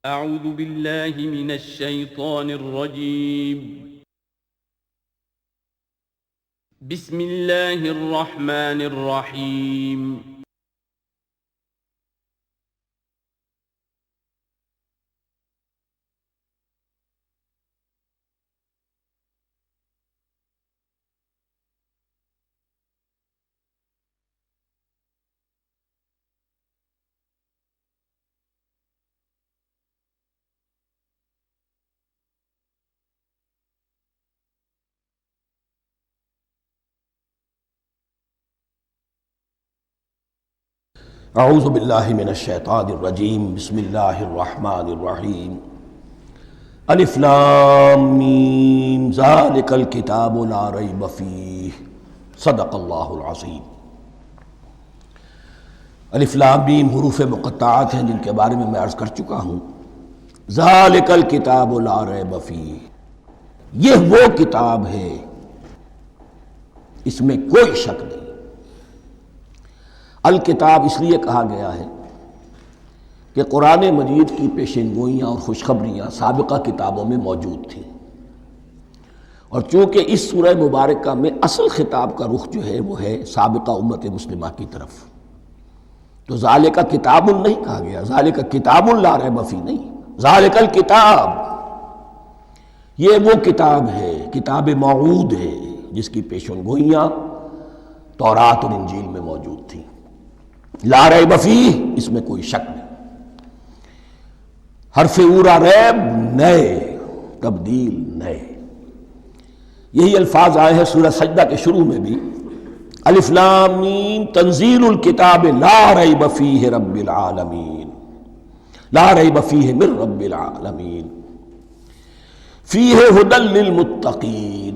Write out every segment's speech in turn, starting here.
اعوذ باللہ من الشیطان الرجیم بسم اللہ الرحمن الرحیم اعوذ باللہ من الشیطان الرجیم بسم اللہ الرحمن الرحیم الف لام میم ذالک الکتاب لا ریب فیہ صدق اللہ العظیم۔ الف لام میم حروف مقطعات ہیں جن کے بارے میں عرض کر چکا ہوں۔ ذالک الکتاب لا ریب فیہ، یہ وہ کتاب ہے اس میں کوئی شک نہیں۔ الکتاب اس لیے کہا گیا ہے کہ قرآن مجید کی پیشین گوئیاں اور خوشخبریاں سابقہ کتابوں میں موجود تھیں، اور چونکہ اس سورہ مبارکہ میں اصل خطاب کا رخ جو ہے وہ ہے سابقہ امت مسلمہ کی طرف، تو ذالک کتاب نہیں کہا گیا، ذالک کتاب لا ریب فیہ نہیں، ذالک الکتاب یہ وہ کتاب ہے، کتاب موعود ہے جس کی پیشین گوئیاں تورات اور انجیل میں موجود تھیں۔ لا ریب فیہ، اس میں کوئی شک نہیں۔ حرف اورا ریب نئے، تبدیل نئے، یہی الفاظ آئے ہیں سورہ سجدہ کے شروع میں بھی، الف لام میم تنزیل الکتاب لا ریب فیہ رب العالمین، لا ریب فیہ من رب العالمین، فیہ ھدی للمتقین۔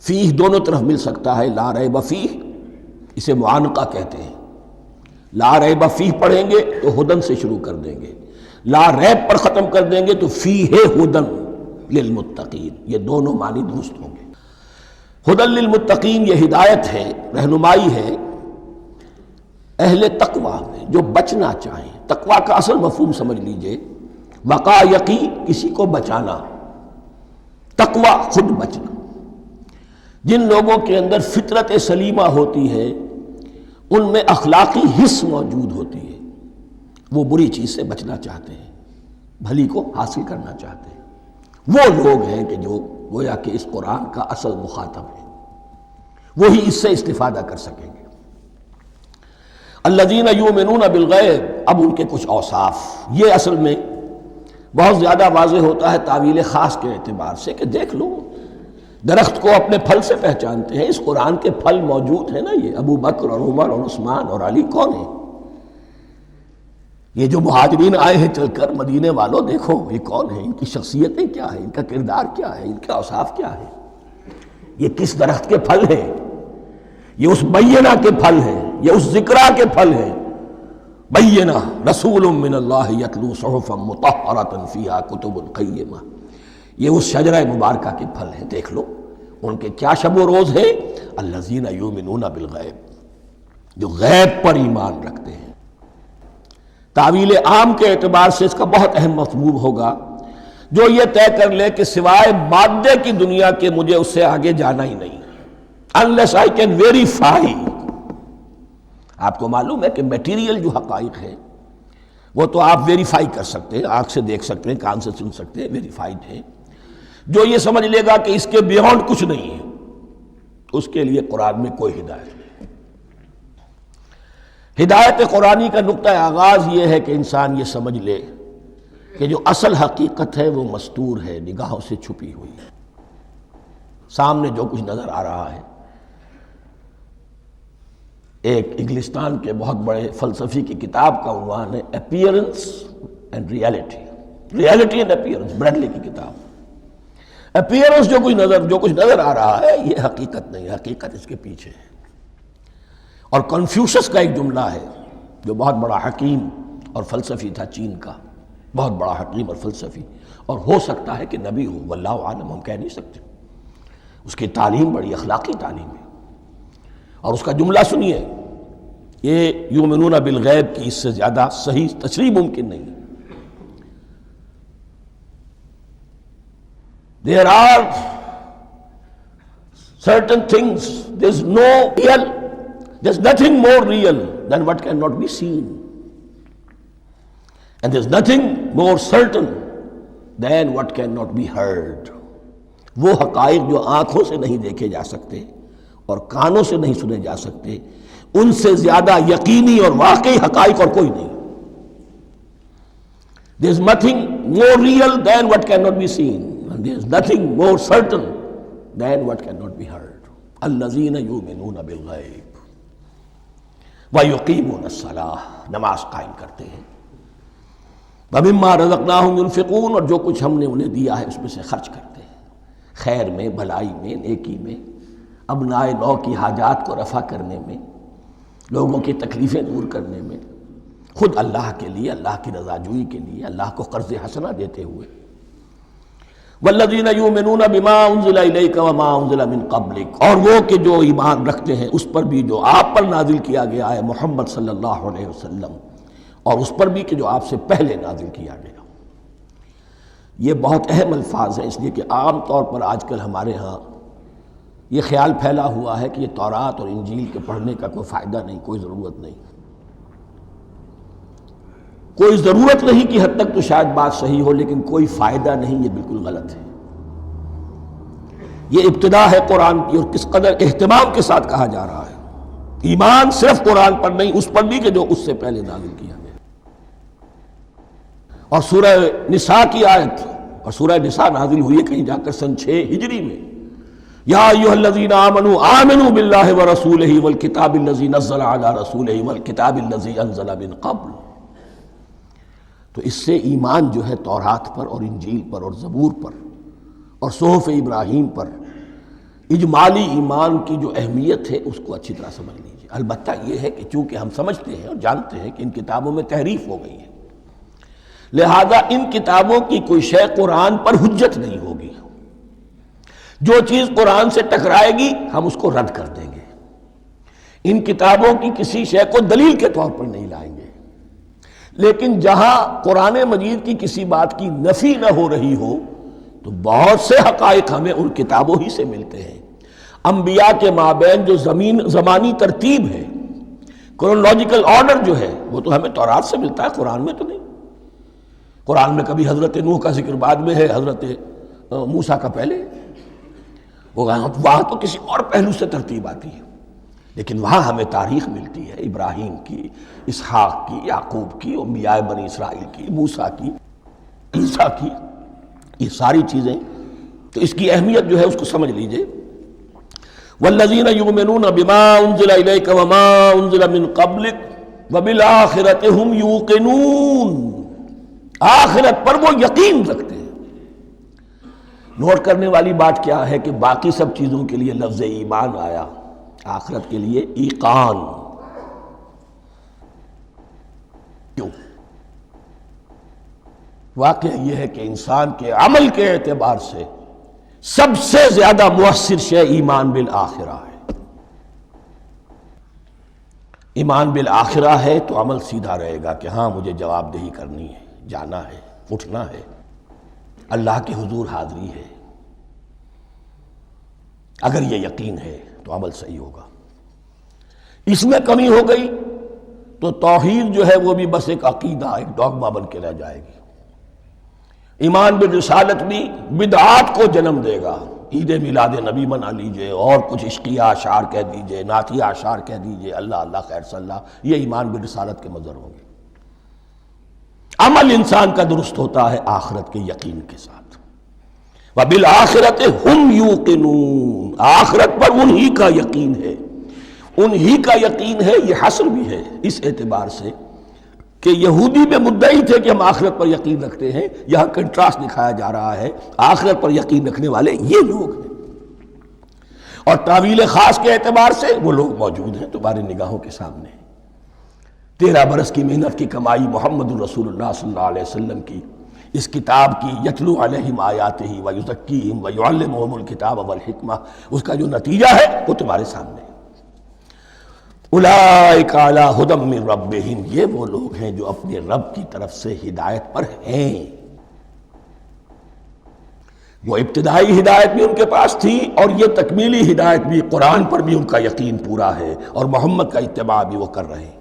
فیہ دونوں طرف مل سکتا ہے، لا ریب فیہ اسے معانقہ کہتے ہیں، لا ریب فیہ پڑھیں گے تو ہدن سے شروع کر دیں گے، لا ریب پر ختم کر دیں گے تو فیہ ہدن للمتقین، یہ دونوں معنی درست ہوں گے۔ ہدن للمتقین یہ ہدایت ہے، رہنمائی ہے اہل تقوی میں جو بچنا چاہیں۔ تقوی کا اصل مفہوم سمجھ لیجئے، وقا یقی کسی کو بچانا، تقوی خود بچنا۔ جن لوگوں کے اندر فطرت سلیمہ ہوتی ہے ان میں اخلاقی حس موجود ہوتی ہے، وہ بری چیز سے بچنا چاہتے ہیں، بھلی کو حاصل کرنا چاہتے ہیں۔ وہ لوگ ہیں کہ جو گویا کہ اس قرآن کا اصل مخاطب ہے، وہی اس سے استفادہ کر سکیں گے۔ الذین یؤمنون بالغیب، اب ان کے کچھ اوصاف، یہ اصل میں بہت زیادہ واضح ہوتا ہے تعویل خاص کے اعتبار سے کہ دیکھ لو درخت کو اپنے پھل سے پہچانتے ہیں، اس قرآن کے پھل موجود ہیں نا، یہ ابو بکر اور عمر اور عثمان اور علی کون ہیں؟ یہ جو مہاجرین آئے ہیں چل کر، مدینے والوں دیکھو یہ کون ہیں، ان کی شخصیتیں کیا ہیں، ان کا کردار کیا ہے، ان کے اوصاف کیا ہے، یہ کس درخت کے پھل ہیں، یہ اس بینہ کے پھل ہیں، یہ اس ذکرہ کے پھل ہیں۔ بینہ رسول من اللہ یتلو صحفا مطہرۃ فیہا کتب قیمہ، یہ اس شجرہ مبارکہ کے پھل ہیں۔ دیکھ لو ان کے کیا شب و روز ہیں، الذین یؤمنون بالغیب، جو غیب پر ایمان رکھتے ہیں۔ تعویل عام کے اعتبار سے اس کا بہت اہم مفہوم ہوگا، جو یہ طے کر لے کہ سوائے مادے کی دنیا کے مجھے اس سے آگے جانا ہی نہیں، unless I can verify۔ آپ کو معلوم ہے کہ میٹیریل جو حقائق ہیں وہ تو آپ ویریفائی کر سکتے ہیں، آنکھ سے دیکھ سکتے ہیں، کان سے سن سکتے ہیں، ویریفائڈ ہیں۔ جو یہ سمجھ لے گا کہ اس کے بیونڈ کچھ نہیں ہے، اس کے لیے قرآن میں کوئی ہدایت نہیں۔ ہدایت قرآنی کا نقطہ آغاز یہ ہے کہ انسان یہ سمجھ لے کہ جو اصل حقیقت ہے وہ مستور ہے، نگاہوں سے چھپی ہوئی ہے۔ سامنے جو کچھ نظر آ رہا ہے، ایک انگلستان کے بہت بڑے فلسفی کی کتاب کا عنوان ہے appearance and reality, reality and appearance, Bradley کی کتاب۔ اپیئرنس جو کچھ نظر آ رہا ہے یہ حقیقت نہیں، حقیقت اس کے پیچھے ہے۔ اور کنفیوشس کا ایک جملہ ہے جو بہت بڑا حکیم اور فلسفی تھا، چین کا بہت بڑا حکیم اور فلسفی، اور ہو سکتا ہے کہ نبی ہو، واللہ عالم، ہم کہہ نہیں سکتے۔ اس کی تعلیم بڑی اخلاقی تعلیم ہے، اور اس کا جملہ سنیے، یہ یؤمنون بالغیب کی اس سے زیادہ صحیح تشریح ممکن نہیں ہے۔ There are certain things, there's nothing more real than what cannot be seen. And there's nothing more certain than what cannot be heard. وہ حقائق جو آنکھوں سے نہیں دیکھے جا سکتے اور کانوں سے نہیں سنے جا سکتے، ان سے زیادہ یقینی اور واقعی حقائق اور کوئی نہیں. There's nothing more real than what cannot be seen, and there's nothing more certain than what cannot be heard. الذین یؤمنون بالغیب ویقیمون الصلاۃ، نماز قائم کرتے ہیں، ومما رزقناہم ينفقون، اور جو کچھ ہم نے انہیں دیا ہے اس میں سے خرچ کرتے ہیں، خیر میں، بھلائی میں، نیکی میں، ابناء نو کی حاجات کو رفع کرنے میں، لوگوں کی تکلیفیں دور کرنے میں، خود اللہ کے لیے، اللہ کی رضا جوئی کے لیے، اللہ کو قرض حسنہ دیتے ہوئے. والذین یؤمنون بما انزل الیک وما انزل من قبلک، اور وہ کہ جو ایمان رکھتے ہیں اس پر بھی جو آپ پر نازل کیا گیا ہے محمد صلی اللہ علیہ وسلم، اور اس پر بھی کہ جو آپ سے پہلے نازل کیا گیا. یہ بہت اہم الفاظ ہیں، اس لیے کہ عام طور پر آج کل ہمارے ہاں یہ خیال پھیلا ہوا ہے کہ یہ تورات اور انجیل کے پڑھنے کا کوئی فائدہ نہیں، کوئی ضرورت نہیں. کوئی ضرورت نہیں کی حد تک تو شاید بات صحیح ہو، لیکن کوئی فائدہ نہیں، یہ بالکل غلط ہے. یہ ابتدا ہے قرآن کی، اور کس قدر اہتمام کے ساتھ کہا جا رہا ہے. ایمان صرف قرآن پر نہیں، اس پر بھی کہ جو اس سے پہلے نازل کیا گیا. اور سورہ نساء کی آیت، اور سورہ نساء نازل ہوئی ہے کہیں جا کر سن 6 ہجری میں. یا ایھا الذین آمنوا آمنوا باللہ ورسولہ والکتاب الذی نزل علی رسولہ والکتاب الذی انزل من قبل. تو اس سے ایمان جو ہے تورات پر اور انجیل پر اور زبور پر اور صحف ابراہیم پر، اجمالی ایمان کی جو اہمیت ہے اس کو اچھی طرح سمجھ لیجیے. البتہ یہ ہے کہ چونکہ ہم سمجھتے ہیں اور جانتے ہیں کہ ان کتابوں میں تحریف ہو گئی ہے، لہذا ان کتابوں کی کوئی شے قرآن پر حجت نہیں ہوگی. جو چیز قرآن سے ٹکرائے گی ہم اس کو رد کر دیں گے. ان کتابوں کی کسی شے کو دلیل کے طور پر نہیں لائیں گے. لیکن جہاں قرآن مجید کی کسی بات کی نفی نہ ہو رہی ہو تو بہت سے حقائق ہمیں ان کتابوں ہی سے ملتے ہیں. انبیاء کے مابین جو زمانی ترتیب ہے، کرونالوجیکل آرڈر جو ہے، وہ تو ہمیں تورات سے ملتا ہے، قرآن میں تو نہیں. قرآن میں کبھی حضرت نوح کا ذکر بعد میں ہے، حضرت موسیٰ کا پہلے. وہاں تو کسی اور پہلو سے ترتیب آتی ہے، لیکن وہاں ہمیں تاریخ ملتی ہے ابراہیم کی، اسحاق کی، یعقوب کی، انبیاء بنی اسرائیل کی، موسیٰ کی، عیسیٰ کی. یہ ساری چیزیں، تو اس کی اہمیت جو ہے اس کو سمجھ لیجئے. والذین یؤمنون بما انزل الیک وما انزل من قبلک وبالآخرۃ ھم یوقنون، آخرت پر وہ یقین رکھتے ہیں. نوٹ کرنے والی بات کیا ہے کہ باقی سب چیزوں کے لیے لفظ ایمان آیا، آخرت کے لیے ایقان. کیوں؟ واقعہ یہ ہے کہ انسان کے عمل کے اعتبار سے سب سے زیادہ مؤثر شے ایمان بالآخرہ ہے. ایمان بالآخرہ ہے تو عمل سیدھا رہے گا کہ ہاں مجھے جواب دہی کرنی ہے، جانا ہے، اٹھنا ہے، اللہ کے حضور حاضری ہے. اگر یہ یقین ہے تو عمل صحیح ہوگا. اس میں کمی ہو گئی تو توحید جو ہے وہ بھی بس ایک عقیدہ، ایک ڈوگما بن کے رہ جائے گی. ایمان بالرسالت بھی بدعات کو جنم دے گا. عید میلاد نبی منا لیجئے، اور کچھ عشقیہ اشعار کہہ دیجئے، نعتیہ اشعار کہہ دیجئے، اللہ اللہ خیر صلی اللہ، یہ ایمان بالرسالت کے مظہر ہوں گے. عمل انسان کا درست ہوتا ہے آخرت کے یقین کے ساتھ. وبالآخرۃ ھم یوقنون، آخرت پر انہی کا یقین ہے، انہی کا یقین ہے. یہ حصر بھی ہے اس اعتبار سے کہ یہودی میں مدعی تھے کہ ہم آخرت پر یقین رکھتے ہیں، یہاں کنٹراسٹ دکھایا جا رہا ہے، آخرت پر یقین رکھنے والے یہ لوگ ہیں. اور تعویل خاص کے اعتبار سے وہ لوگ موجود ہیں تمہاری نگاہوں کے سامنے. 13 برس کی محنت کی کمائی محمد الرسول اللہ صلی اللہ علیہ وسلم کی، اس کتاب کی، یتلو علیہم آیاتہ ویزکیہم ویعلمہم الکتاب والحکمہ، اس کا جو نتیجہ ہے وہ تمہارے سامنے. اولئک علی ھدی من ربہم، یہ وہ لوگ ہیں جو اپنے رب کی طرف سے ہدایت پر ہیں. وہ ابتدائی ہدایت بھی ان کے پاس تھی اور یہ تکمیلی ہدایت بھی، قرآن پر بھی ان کا یقین پورا ہے اور محمد کا اتباع بھی وہ کر رہے ہیں۔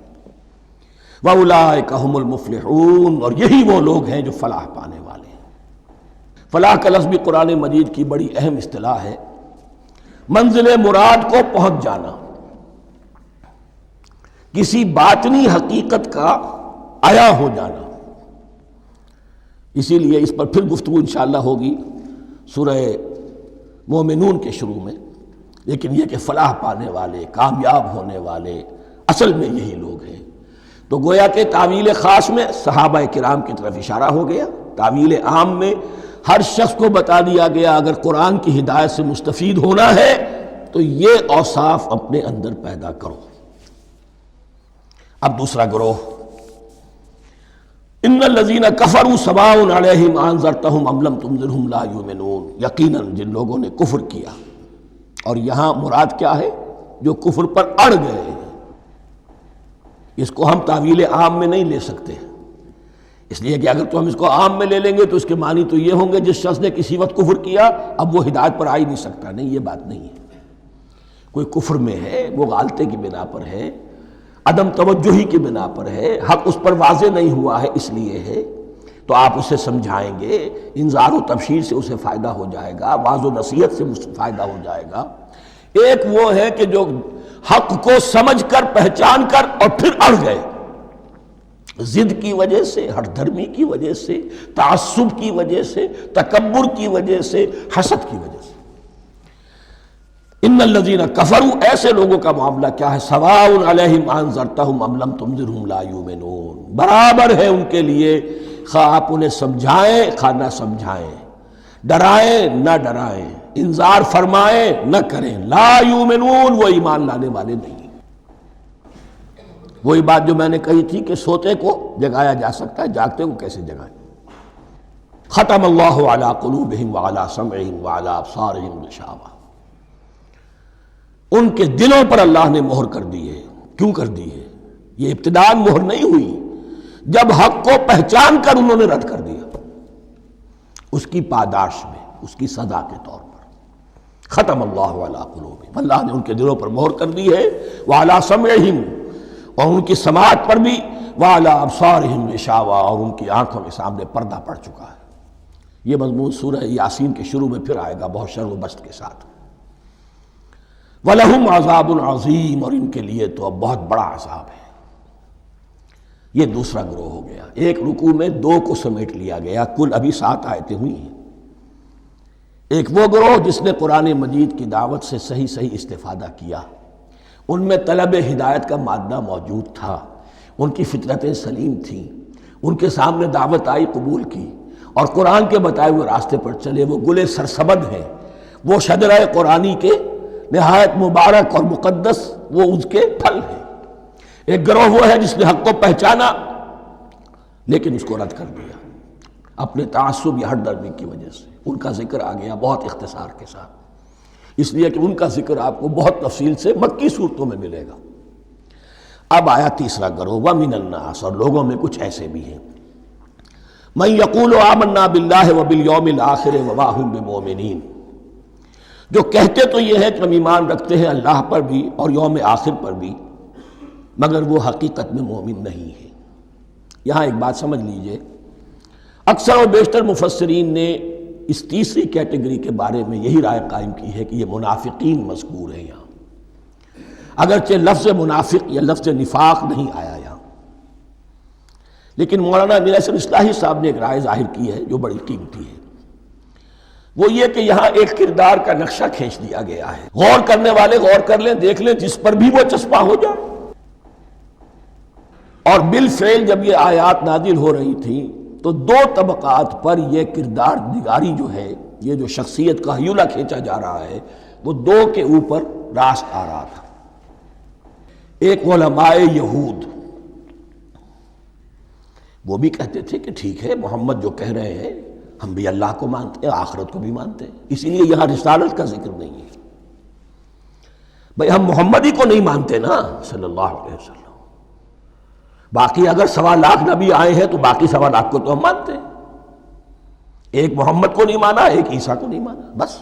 وَأُولَٰئِكَ هُمُ الْمُفْلِحُونَ، اور یہی وہ لوگ ہیں جو فلاح پانے والے ہیں۔ فلاح کا لفظ بھی قرآن مجید کی بڑی اہم اصطلاح ہے، منزل مراد کو پہنچ جانا، کسی باطنی حقیقت کا عیا ہو جانا۔ اسی لیے اس پر پھر گفتگو انشاءاللہ ہوگی سورہ مومنون کے شروع میں، لیکن یہ کہ فلاح پانے والے، کامیاب ہونے والے اصل میں یہی لوگ ہیں۔ تو گویا کہ تعویل خاص میں صحابہ کرام کی طرف اشارہ ہو گیا، تعویل عام میں ہر شخص کو بتا دیا گیا اگر قرآن کی ہدایت سے مستفید ہونا ہے تو یہ اوصاف اپنے اندر پیدا کرو۔ اب دوسرا گروہ، ان الذین کفروا سواء علیہم انذرتہم ام لم تنذرہم لا یؤمنون، یقیناً جن لوگوں نے کفر کیا، اور یہاں مراد کیا ہے؟ جو کفر پر اڑ گئے ہیں۔ اس کو ہم تعویل عام میں نہیں لے سکتے، اس لیے کہ اگر تو ہم اس کو عام میں لے لیں گے تو اس کے معنی تو یہ ہوں گے جس شخص نے کسی وقت کفر کیا اب وہ ہدایت پر آ ہی نہیں سکتا۔ نہیں، یہ بات نہیں ہے۔ کوئی کفر میں ہے، وہ غالطے کی بنا پر ہے، عدم توجہی کی بنا پر ہے، حق اس پر واضح نہیں ہوا ہے اس لیے ہے، تو آپ اسے سمجھائیں گے، انذار و تبشیر سے اسے فائدہ ہو جائے گا، واعظ و نصیحت سے فائدہ ہو جائے گا۔ ایک وہ ہے کہ جو حق کو سمجھ کر، پہچان کر اور پھر اڑ گئے، ضد کی وجہ سے، ہٹ دھرمی کی وجہ سے، تعصب کی وجہ سے، تکبر کی وجہ سے، حسد کی وجہ سے۔ ان الذین کفروا، ایسے لوگوں کا معاملہ کیا ہے؟ سواء علیہم انذرتہم ام لم تنذرہم لا یؤمنون، برابر ہے ان کے لیے خواہ آپ انہیں سمجھائیں خواہ نہ سمجھائیں، ڈرائیں نہ ڈرائیں، انذار فرمائیں نہ کریں، لا یؤمنون، وہ ایمان لانے والے نہیں۔ وہی بات جو میں نے کہی تھی کہ سوتے کو جگایا جا سکتا ہے، جاگتے کو کیسے جگائیں؟ ختم اللہ علی قلوبہم وعلی سمعہم وعلی ابصارہم غشاوہ، ان کے دلوں پر اللہ نے مہر کر دی ہے۔ کیوں کر دی ہے؟ یہ ابتداءً مہر نہیں ہوئی، جب حق کو پہچان کر انہوں نے رد کر دیا، اس کی پاداش میں، اس کی سزا کے طور پر۔ ختم اللہ علی قلوبہم، اللہ نے ان کے دلوں پر مہر کر دی ہے، وعلی سمعہم، اور ان کی سماعت پر بھی، وعلی ابصارہم غشاوہ، اور ان کی آنکھوں کے سامنے پردہ پڑ چکا ہے۔ یہ مضمون سورہ یاسین کے شروع میں پھر آئے گا بہت شر و بست کے ساتھ۔ وَلَهُمْ عَذَابٌ عَظِيمٌ، اور ان کے لیے تو اب بہت بڑا عذاب ہے۔ یہ دوسرا گروہ ہو گیا، ایک رکوع میں دو کو سمیٹ لیا گیا، کل ابھی 7 آیتیں ہوئی ہیں۔ ایک وہ گروہ جس نے قرآن مجید کی دعوت سے صحیح صحیح استفادہ کیا، ان میں طلب ہدایت کا مادہ موجود تھا، ان کی فطرتیں سلیم تھیں، ان کے سامنے دعوت آئی، قبول کی، اور قرآن کے بتائے ہوئے راستے پر چلے۔ وہ گلے سرسبد ہیں، وہ شجرہ قرآنی کے نہایت مبارک اور مقدس، وہ اس کے پھل ہیں۔ ایک گروہ وہ ہے جس نے حق کو پہچانا لیکن اس کو رد کر دیا اپنے تعصب یا ہٹ درمی کی وجہ سے۔ ان کا ذکر آ گیا بہت اختصار کے ساتھ، اس لیے کہ ان کا ذکر آپ کو بہت تفصیل سے مکی صورتوں میں ملے گا۔ اب آیا تیسرا گروہ، وَمِنَ النَّاسِ، اور لوگوں میں کچھ ایسے بھی ہیں، مَن يَقُولُ آمَنَّا بِاللَّهِ وَبِالْيَوْمِ الْآخِرِ وَمَا هُم بِمُؤْمِنِينَ، جو کہتے تو یہ ہے کہ ہم ایمان رکھتے ہیں اللہ پر بھی اور یوم آخر پر بھی، مگر وہ حقیقت میں مومن نہیں ہے۔ یہاں ایک بات سمجھ لیجئے، اکثر اور بیشتر مفسرین نے اس تیسری کیٹیگری کے بارے میں یہی رائے قائم کی ہے کہ یہ منافقین مذکور ہیں یہاں، اگرچہ لفظ منافق یا لفظ نفاق نہیں آیا یہاں، لیکن مولانا امیر احسن اصلاحی صاحب نے ایک رائے ظاہر کی ہے جو بڑی قیمتی ہے، وہ یہ کہ یہاں ایک کردار کا نقشہ کھینچ دیا گیا ہے۔ غور کرنے والے غور کر لیں، دیکھ لیں، جس پر بھی وہ چسپاں ہو جائے۔ اور بالفعل جب یہ آیات نازل ہو رہی تھیں تو دو طبقات پر یہ کردار نگاری جو ہے، یہ جو شخصیت کا ہیولہ کھینچا جا رہا ہے، وہ دو کے اوپر راست آ رہا تھا۔ ایک علماء یہود، وہ بھی کہتے تھے کہ ٹھیک ہے محمد جو کہہ رہے ہیں، ہم بھی اللہ کو مانتے ہیں، آخرت کو بھی مانتے ہیں، اسی لیے یہاں رسالت کا ذکر نہیں ہے۔ بھئی ہم محمد ہی کو نہیں مانتے نا صلی اللہ علیہ وسلم، باقی اگر 1.25 لاکھ نبی آئے ہیں تو باقی 1.25 لاکھ کو تو ہم مانتے ہیں۔ ایک محمد کو نہیں مانا، ایک عیسیٰ کو نہیں مانا، بس۔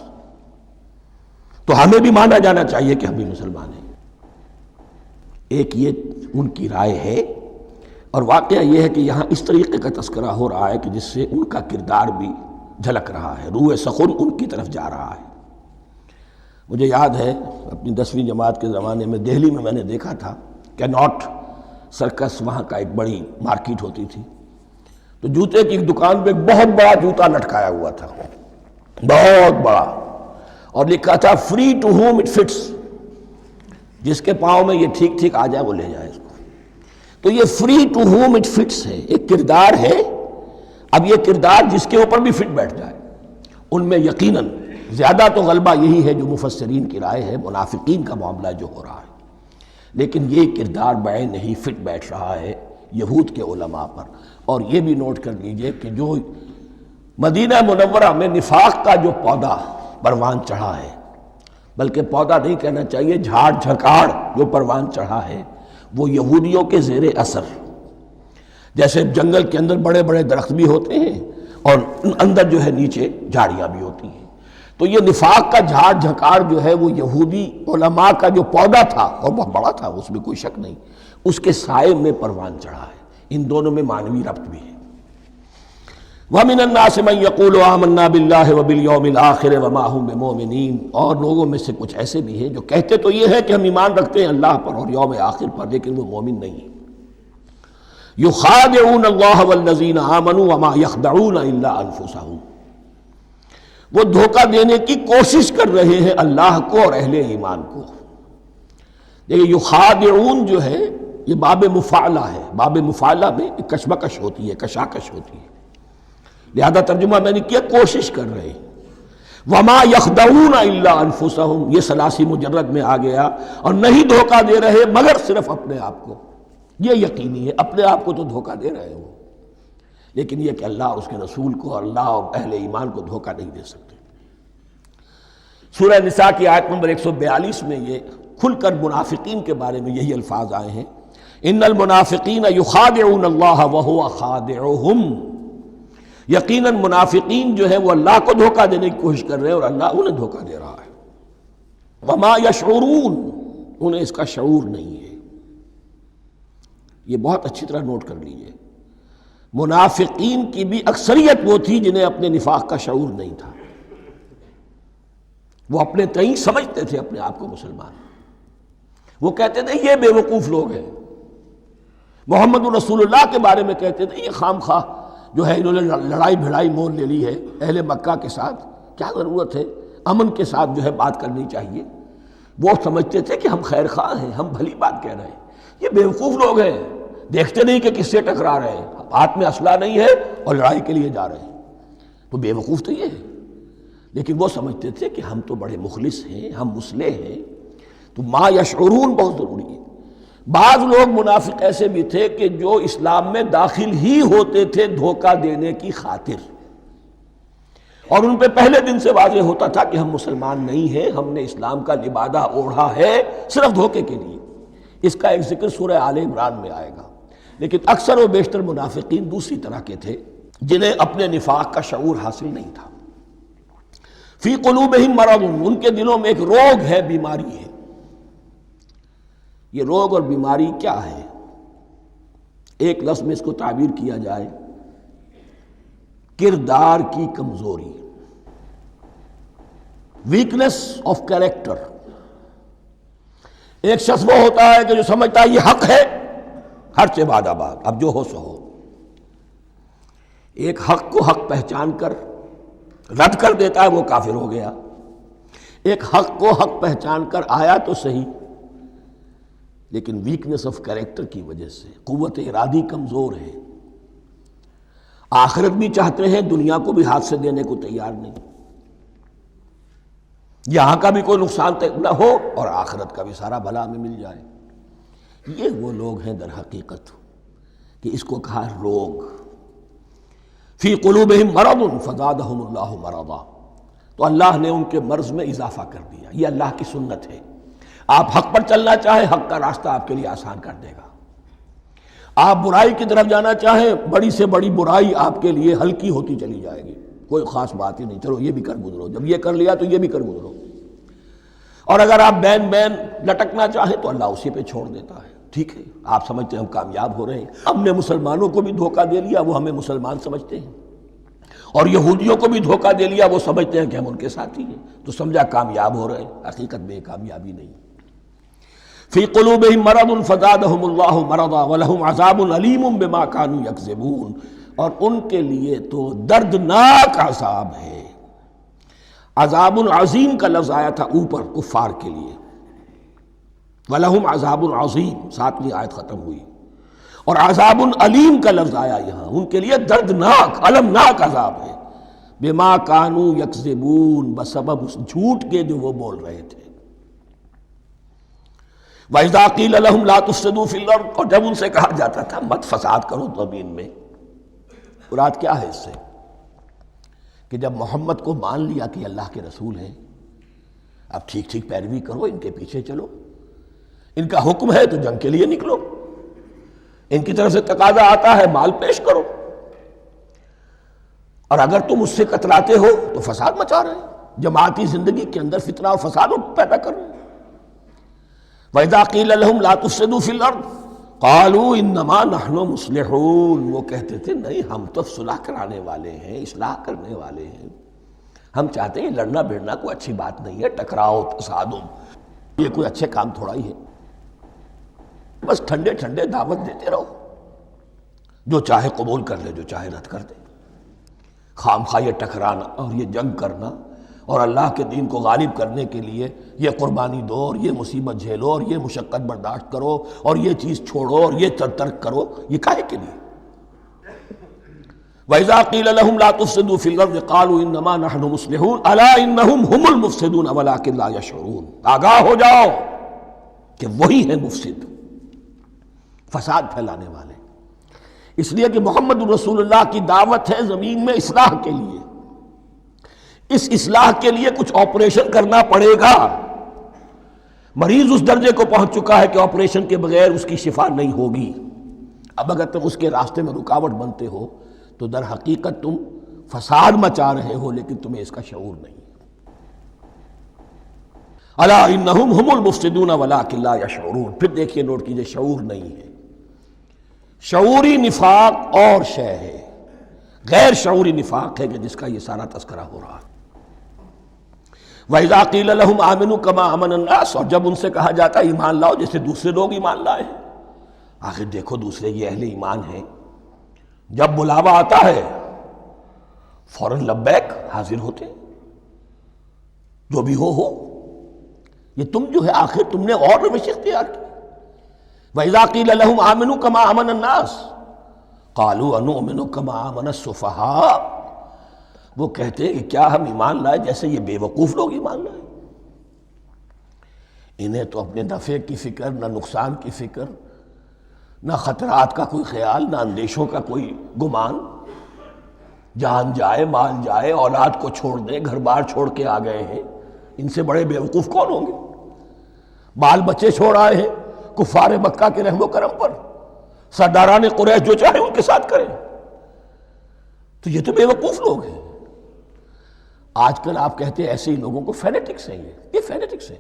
تو ہمیں بھی مانا جانا چاہیے کہ ہم بھی مسلمان ہیں۔ ایک یہ ان کی رائے ہے، اور واقعہ یہ ہے کہ یہاں اس طریقے کا تذکرہ ہو رہا ہے کہ جس سے ان کا کردار بھی جھلک رہا ہے، روح سخن ان کی طرف جا رہا ہے۔ مجھے یاد ہے اپنی 10ویں جماعت کے زمانے میں دہلی میں نے دیکھا تھا کہ ناٹ سرکس، وہاں کا ایک بڑی مارکیٹ ہوتی تھی، تو جوتے کی ایک دکان پہ ایک بہت بڑا جوتا لٹکایا ہوا تھا، بہت بڑا، اور لکھا تھا free to whom it fits, جس کے پاؤں میں یہ ٹھیک ٹھیک آ جائے وہ لے جائے اس کو۔ تو یہ free to whom it fits ہے، ایک کردار ہے۔ اب یہ کردار جس کے اوپر بھی فٹ بیٹھ جائے، ان میں یقیناً زیادہ تو غلبہ یہی ہے جو مفسرین کی رائے ہے، منافقین کا معاملہ جو ہو رہا ہے، لیکن یہ کردار بعین نہیں فٹ بیٹھ رہا ہے یہود کے علماء پر۔ اور یہ بھی نوٹ کر لیجئے کہ جو مدینہ منورہ میں نفاق کا جو پودا پروان چڑھا ہے، بلکہ پودا نہیں کہنا چاہیے، جھاڑ جھکاڑ جو پروان چڑھا ہے، وہ یہودیوں کے زیر اثر، جیسے جنگل کے اندر بڑے بڑے درخت بھی ہوتے ہیں اور اندر جو ہے نیچے جھاڑیاں بھی ہوتی ہیں، تو یہ نفاق کا جھاڑ جھکاڑ جو ہے وہ یہودی علماء کا جو پودا تھا، اور بہت بڑا تھا، اس میں کوئی شک نہیں، اس کے سائے میں پروان چڑھا ہے۔ ان دونوں میں معنوی ربط بھی ہے۔ وَمِنَ النَّاسِ مَن يَقُولُ آمَنَّا بِاللَّهِ وَبِالْيَوْمِ الْآخِرِ وَمَا هُم بِمُؤْمِنِينَ، اور لوگوں میں سے کچھ ایسے بھی ہیں جو کہتے تو یہ ہے کہ ہم ایمان رکھتے ہیں اللہ پر اور یوم آخر پر، لیکن وہ مومن نہیں ہیں۔ يُخَادِعُونَ اللَّهَ وَالَّذِينَ آمَنُوا وَمَا يَخْدَعُونَ إِلَّا أَنفُسَهُمْ، وہ دھوکہ دینے کی کوشش کر رہے ہیں اللہ کو اور اہل ایمان کو۔ دیکھیں یخادعون جو ہے یہ باب مفعلہ ہے، باب مفعلہ میں کشمکش ہوتی ہے، کشاکش ہوتی ہے، لہذا ترجمہ میں نے کیا کوشش کر رہے ہیں۔ وما یخدعون الا انفسهم، یہ ثلاثی مجرد میں آ گیا، اور نہیں دھوکہ دے رہے مگر صرف اپنے آپ کو۔ یہ یقینی ہے اپنے آپ کو تو دھوکہ دے رہے ہو، لیکن یہ کہ اللہ اور اس کے رسول کو اور اللہ اور اہل ایمان کو دھوکہ نہیں دے سکتے۔ سورہ نساء کی آیت نمبر 142 میں یہ کھل کر منافقین کے بارے میں یہی الفاظ آئے ہیں، ان المنافقین یخادعون اللہ وہو خادعہم، یقیناً منافقین جو ہے وہ اللہ کو دھوکہ دینے کی کوشش کر رہے ہیں اور اللہ انہیں دھوکہ دے رہا ہے۔ وما یشعرون، انہیں اس کا شعور نہیں ہے۔ یہ بہت اچھی طرح نوٹ کر لیجئے، منافقین کی بھی اکثریت وہ تھی جنہیں اپنے نفاق کا شعور نہیں تھا، وہ اپنے تئیں سمجھتے تھے اپنے آپ کو مسلمان، وہ کہتے تھے یہ بے وقوف لوگ ہیں، محمد رسول اللہ کے بارے میں کہتے تھے یہ خام خواہ جو ہے انہوں نے لڑائی بھڑائی مول لے لی ہے اہل مکہ کے ساتھ، کیا ضرورت ہے، امن کے ساتھ جو ہے بات کرنی چاہیے۔ وہ سمجھتے تھے کہ ہم خیر خواہ ہیں، ہم بھلی بات کہہ رہے ہیں، یہ بے وقوف لوگ ہیں، دیکھتے نہیں کہ کس سے ٹکرا رہے ہیں، ہاتھ میں اسلحہ نہیں ہے اور لڑائی کے لیے جا رہے ہیں، تو بے وقوف تو یہ ہے۔ لیکن وہ سمجھتے تھے کہ ہم تو بڑے مخلص ہیں، ہم مصلح ہیں، تو ما یشعرون بہت ضروری ہے۔ بعض لوگ منافق ایسے بھی تھے کہ جو اسلام میں داخل ہی ہوتے تھے دھوکہ دینے کی خاطر، اور ان پہ پہلے دن سے واضح ہوتا تھا کہ ہم مسلمان نہیں ہیں، ہم نے اسلام کا لبادہ اوڑھا ہے صرف دھوکے کے لیے۔ اس کا ایک ذکر سورہ آل عمران میں آئے گا، لیکن اکثر و بیشتر منافقین دوسری طرح کے تھے جنہیں اپنے نفاق کا شعور حاصل نہیں تھا۔ فی قلوبہم مرض، ان کے دلوں میں ایک روگ ہے، بیماری ہے۔ یہ روگ اور بیماری کیا ہے؟ ایک لفظ میں اس کو تعبیر کیا جائے، کردار کی کمزوری، ویکنس آف کیریکٹر۔ ایک شخص وہ ہوتا ہے کہ جو سمجھتا ہے یہ حق ہے، ہر سے بعد آباد، اب جو ہو سو ہو۔ ایک حق کو حق پہچان کر رد کر دیتا ہے، وہ کافر ہو گیا۔ ایک حق کو حق پہچان کر آیا تو صحیح، لیکن ویکنس آف کیریکٹر کی وجہ سے قوت ارادی کمزور ہے، آخرت بھی چاہتے ہیں، دنیا کو بھی ہاتھ سے دینے کو تیار نہیں، یہاں کا بھی کوئی نقصان نہ ہو اور آخرت کا بھی سارا بھلا ہمیں مل جائے۔ یہ وہ لوگ ہیں در حقیقت کہ اس کو کہا روگ۔ فی قلوبہم مرض فزادہم اللہ مرضا، تو اللہ نے ان کے مرض میں اضافہ کر دیا۔ یہ اللہ کی سنت ہے، آپ حق پر چلنا چاہیں حق کا راستہ آپ کے لیے آسان کر دے گا، آپ برائی کی طرف جانا چاہیں بڑی سے بڑی برائی آپ کے لیے ہلکی ہوتی چلی جائے گی۔ کوئی خاص بات ہی نہیں، چلو یہ بھی کر گزرو، جب یہ کر لیا تو یہ بھی کر گزرو۔ اور اگر آپ بین بین لٹکنا چاہیں تو اللہ اسی پہ چھوڑ دیتا ہے۔ ٹھیک ہے، آپ سمجھتے ہیں ہم کامیاب ہو رہے ہیں، ہم نے مسلمانوں کو بھی دھوکہ دے لیا، وہ ہمیں مسلمان سمجھتے ہیں، اور یہودیوں کو بھی دھوکہ دے لیا، وہ سمجھتے ہیں کہ ہم ان کے ساتھی ہیں، تو سمجھا کامیاب ہو رہے ہیں، حقیقت میں کامیابی نہیں۔ فی قلوبہم مرض فزادہم اللہ مرضا ولہم عذاب علیم بما کانوا یکذبون، اور ان کے لیے تو دردناک عذاب ہے۔ عذاب عظیم کا لفظ آیا تھا اوپر کفار کے لیے، وَلَهُمْ عَذَابٌ عَظِيمٌ، 7ویں آیت ختم ہوئی، اور عذاب علیم کا لفظ آیا یہاں، ان کے لیے دردناک المناک عذاب ہے، بما کانوا یکذبون، بسبب اس جھوٹ کے جو وہ بول رہے تھے۔ وَإِذَا قِيلَ لَهُمْ لَا تُفْسِدُوا فِي الْأَرْضِ، اور جب ان سے کہا جاتا تھا مت فساد کرو زمین میں، مراد کیا ہے اس سے؟ کہ جب محمد کو مان لیا کہ اللہ کے رسول ہیں، اب ٹھیک ٹھیک پیروی کرو، ان کے پیچھے چلو، ان کا حکم ہے تو جنگ کے لیے نکلو، ان کی طرف سے تقاضا آتا ہے مال پیش کرو، اور اگر تم اس سے کتراتے ہو تو فساد مچا رہے ہیں، جماعتی زندگی کے اندر فتنہ اور فساد پیدا کر رہے ہیں۔ وَإِذَا قِيلَ لَهُمْ لَا تُفْسِدُوا فِي الْأَرْضِ قَالُوا إِنَّمَا نَحْنُ مُصْلِحُونَ، وہ کہتے تھے نہیں ہم تو صلح کرانے والے ہیں، اصلاح کرنے والے ہیں، ہم چاہتے ہیں لڑنا بھیڑنا کوئی اچھی بات نہیں ہے، ٹکراؤ تصادم یہ کوئی اچھے کام تھوڑا ہی ہے، بس ٹھنڈے ٹھنڈے دعوت دیتے رہو، جو چاہے قبول کر لے، جو چاہے رد کر دے، خام خواہ یہ ٹکرانا اور یہ جنگ کرنا اور اللہ کے دین کو غالب کرنے کے لیے یہ قربانی دو اور یہ مصیبت جھیلو اور یہ مشقت برداشت کرو اور یہ چیز چھوڑو اور یہ ترک کرو، یہ کاہے کے لیے؟ وَإِذَا قِيلَ لَهُمْ لَا تُفْسِدُوا فِي الْأَرْضِ قَالُوا إِنَّمَا نَحْنُ مُصْلِحُونَ أَلَا إِنَّهُمْ هُمُ الْمُفْسِدُونَ وَلَٰكِن لَا يَشْعُرُونَ، آگاہ ہو جاؤ کہ وہی ہیں مفسد، فساد پھیلانے والے۔ اس لیے کہ محمد رسول اللہ کی دعوت ہے زمین میں اصلاح کے لیے، اس اصلاح کے لیے کچھ آپریشن کرنا پڑے گا۔ مریض اس درجے کو پہنچ چکا ہے کہ آپریشن کے بغیر اس کی شفا نہیں ہوگی، اب اگر تم اس کے راستے میں رکاوٹ بنتے ہو تو در حقیقت تم فساد مچا رہے ہو، لیکن تمہیں اس کا شعور نہیں۔ الا انہم ہم المفسدون ولکن لا یشعرون، پھر دیکھیے نوٹ کیجئے، شعور نہیں ہے۔ شعوری نفاق اور شے ہے، غیر شعوری نفاق ہے کہ جس کا یہ سارا تذکرہ ہو رہا ہے۔ وَإِذَا قِيلَ لَهُمْ آمِنُوا كَمَا آمَنَ النَّاسُ، اور جب ان سے کہا جاتا ہے ایمان لاؤ جیسے دوسرے لوگ ایمان لائے ہیں، آخر دیکھو دوسرے یہ اہل ایمان ہیں، جب بلاوا آتا ہے فوراً لبیک حاضر ہوتے، جو بھی ہو یہ تم جو ہے آخر تم نے اور روش اختیار کی۔ وَإِذَا قِيلَ لَهُمْ آمِنُوا كَمَا آمَنَ النَّاسُ قَالُوا أَنُؤْمِنُ كَمَا آمَنَ السُّفَهَاءُ، وہ کہتے ہیں کہ کیا ہم ایمان لائے جیسے یہ بے وقوف لوگ ایمان لائے؟ انہیں تو اپنے نفع کی فکر، نہ نقصان کی فکر، نہ خطرات کا کوئی خیال، نہ اندیشوں کا کوئی گمان، جان جائے مال جائے، اولاد کو چھوڑ دیں، گھر بار چھوڑ کے آ گئے ہیں، ان سے بڑے بے وقوف کون ہوں گے؟ بال بچے چھوڑ آئے ہیں کفار مکہ کے رحم و کرم پر، سرداران قریش جو چاہے ان کے ساتھ کریں، تو یہ تو بے وقوف لوگ ہیں۔ آج کل آپ کہتے ہیں ایسے ہی لوگوں کو فینیٹکس ہیں، یہ فینیٹکس ہیں،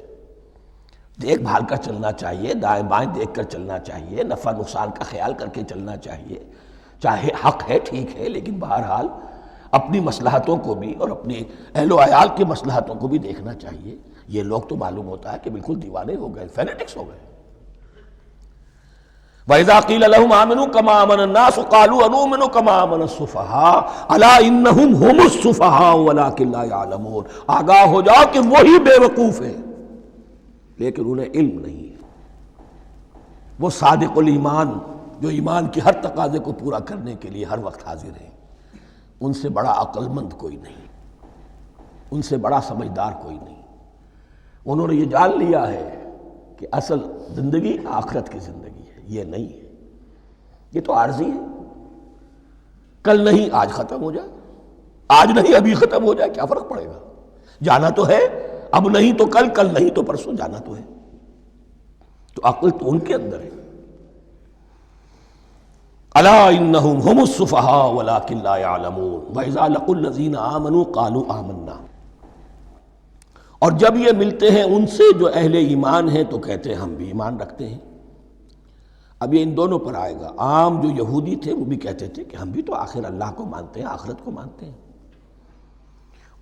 دیکھ بھال کر چلنا چاہیے، دائیں بائیں دیکھ کر چلنا چاہیے، نفع نقصان کا خیال کر کے چلنا چاہیے، چاہے حق ہے ٹھیک ہے، لیکن بہرحال اپنی مصلحتوں کو بھی اور اپنی اہل و عیال کی مصلحتوں کو بھی دیکھنا چاہیے۔ یہ لوگ تو معلوم ہوتا ہے کہ بالکل دیوانے ہو گئے، فینیٹکس ہو گئے۔ وَإِذَا قِيلَ لَهُمْ آمِنُوا كَمَا آمَنَ النَّاسُ قَالُوا أَنُؤْمِنُ كَمَا آمَنَ السُّفَهَاءُ أَلَا إِنَّهُمْ هُمُ السُّفَهَاءُ وَلَٰكِن لَا يَعْلَمُونَ، آگاہ ہو جاؤ کہ وہی بے وقوف ہیں لیکن انہیں علم نہیں ہے۔ وہ صادق الایمان جو ایمان کی ہر تقاضے کو پورا کرنے کے لیے ہر وقت حاضر ہیں، ان سے بڑا عقل مند کوئی نہیں، ان سے بڑا سمجھدار کوئی نہیں۔ انہوں نے یہ جان لیا ہے کہ اصل زندگی آخرت کی زندگی ہے، یہ نہیں ہے، یہ تو عارضی ہے، کل نہیں آج ختم ہو جائے، آج نہیں ابھی ختم ہو جائے، کیا فرق پڑے گا؟ جانا تو ہے، اب نہیں تو کل، کل نہیں تو پرسوں، جانا تو ہے۔ تو عقل تو ان کے اندر ہے۔ الا انہم هم السفہاء ولکن لا یعلمون واذا لقوا الذین آمنوا قالوا آمنا، اور جب یہ ملتے ہیں ان سے جو اہل ایمان ہیں تو کہتے ہیں ہم بھی ایمان رکھتے ہیں۔ اب یہ ان دونوں پر آئے گا۔ عام جو یہودی تھے وہ بھی کہتے تھے کہ ہم بھی تو آخر اللہ کو مانتے ہیں، آخرت کو مانتے ہیں،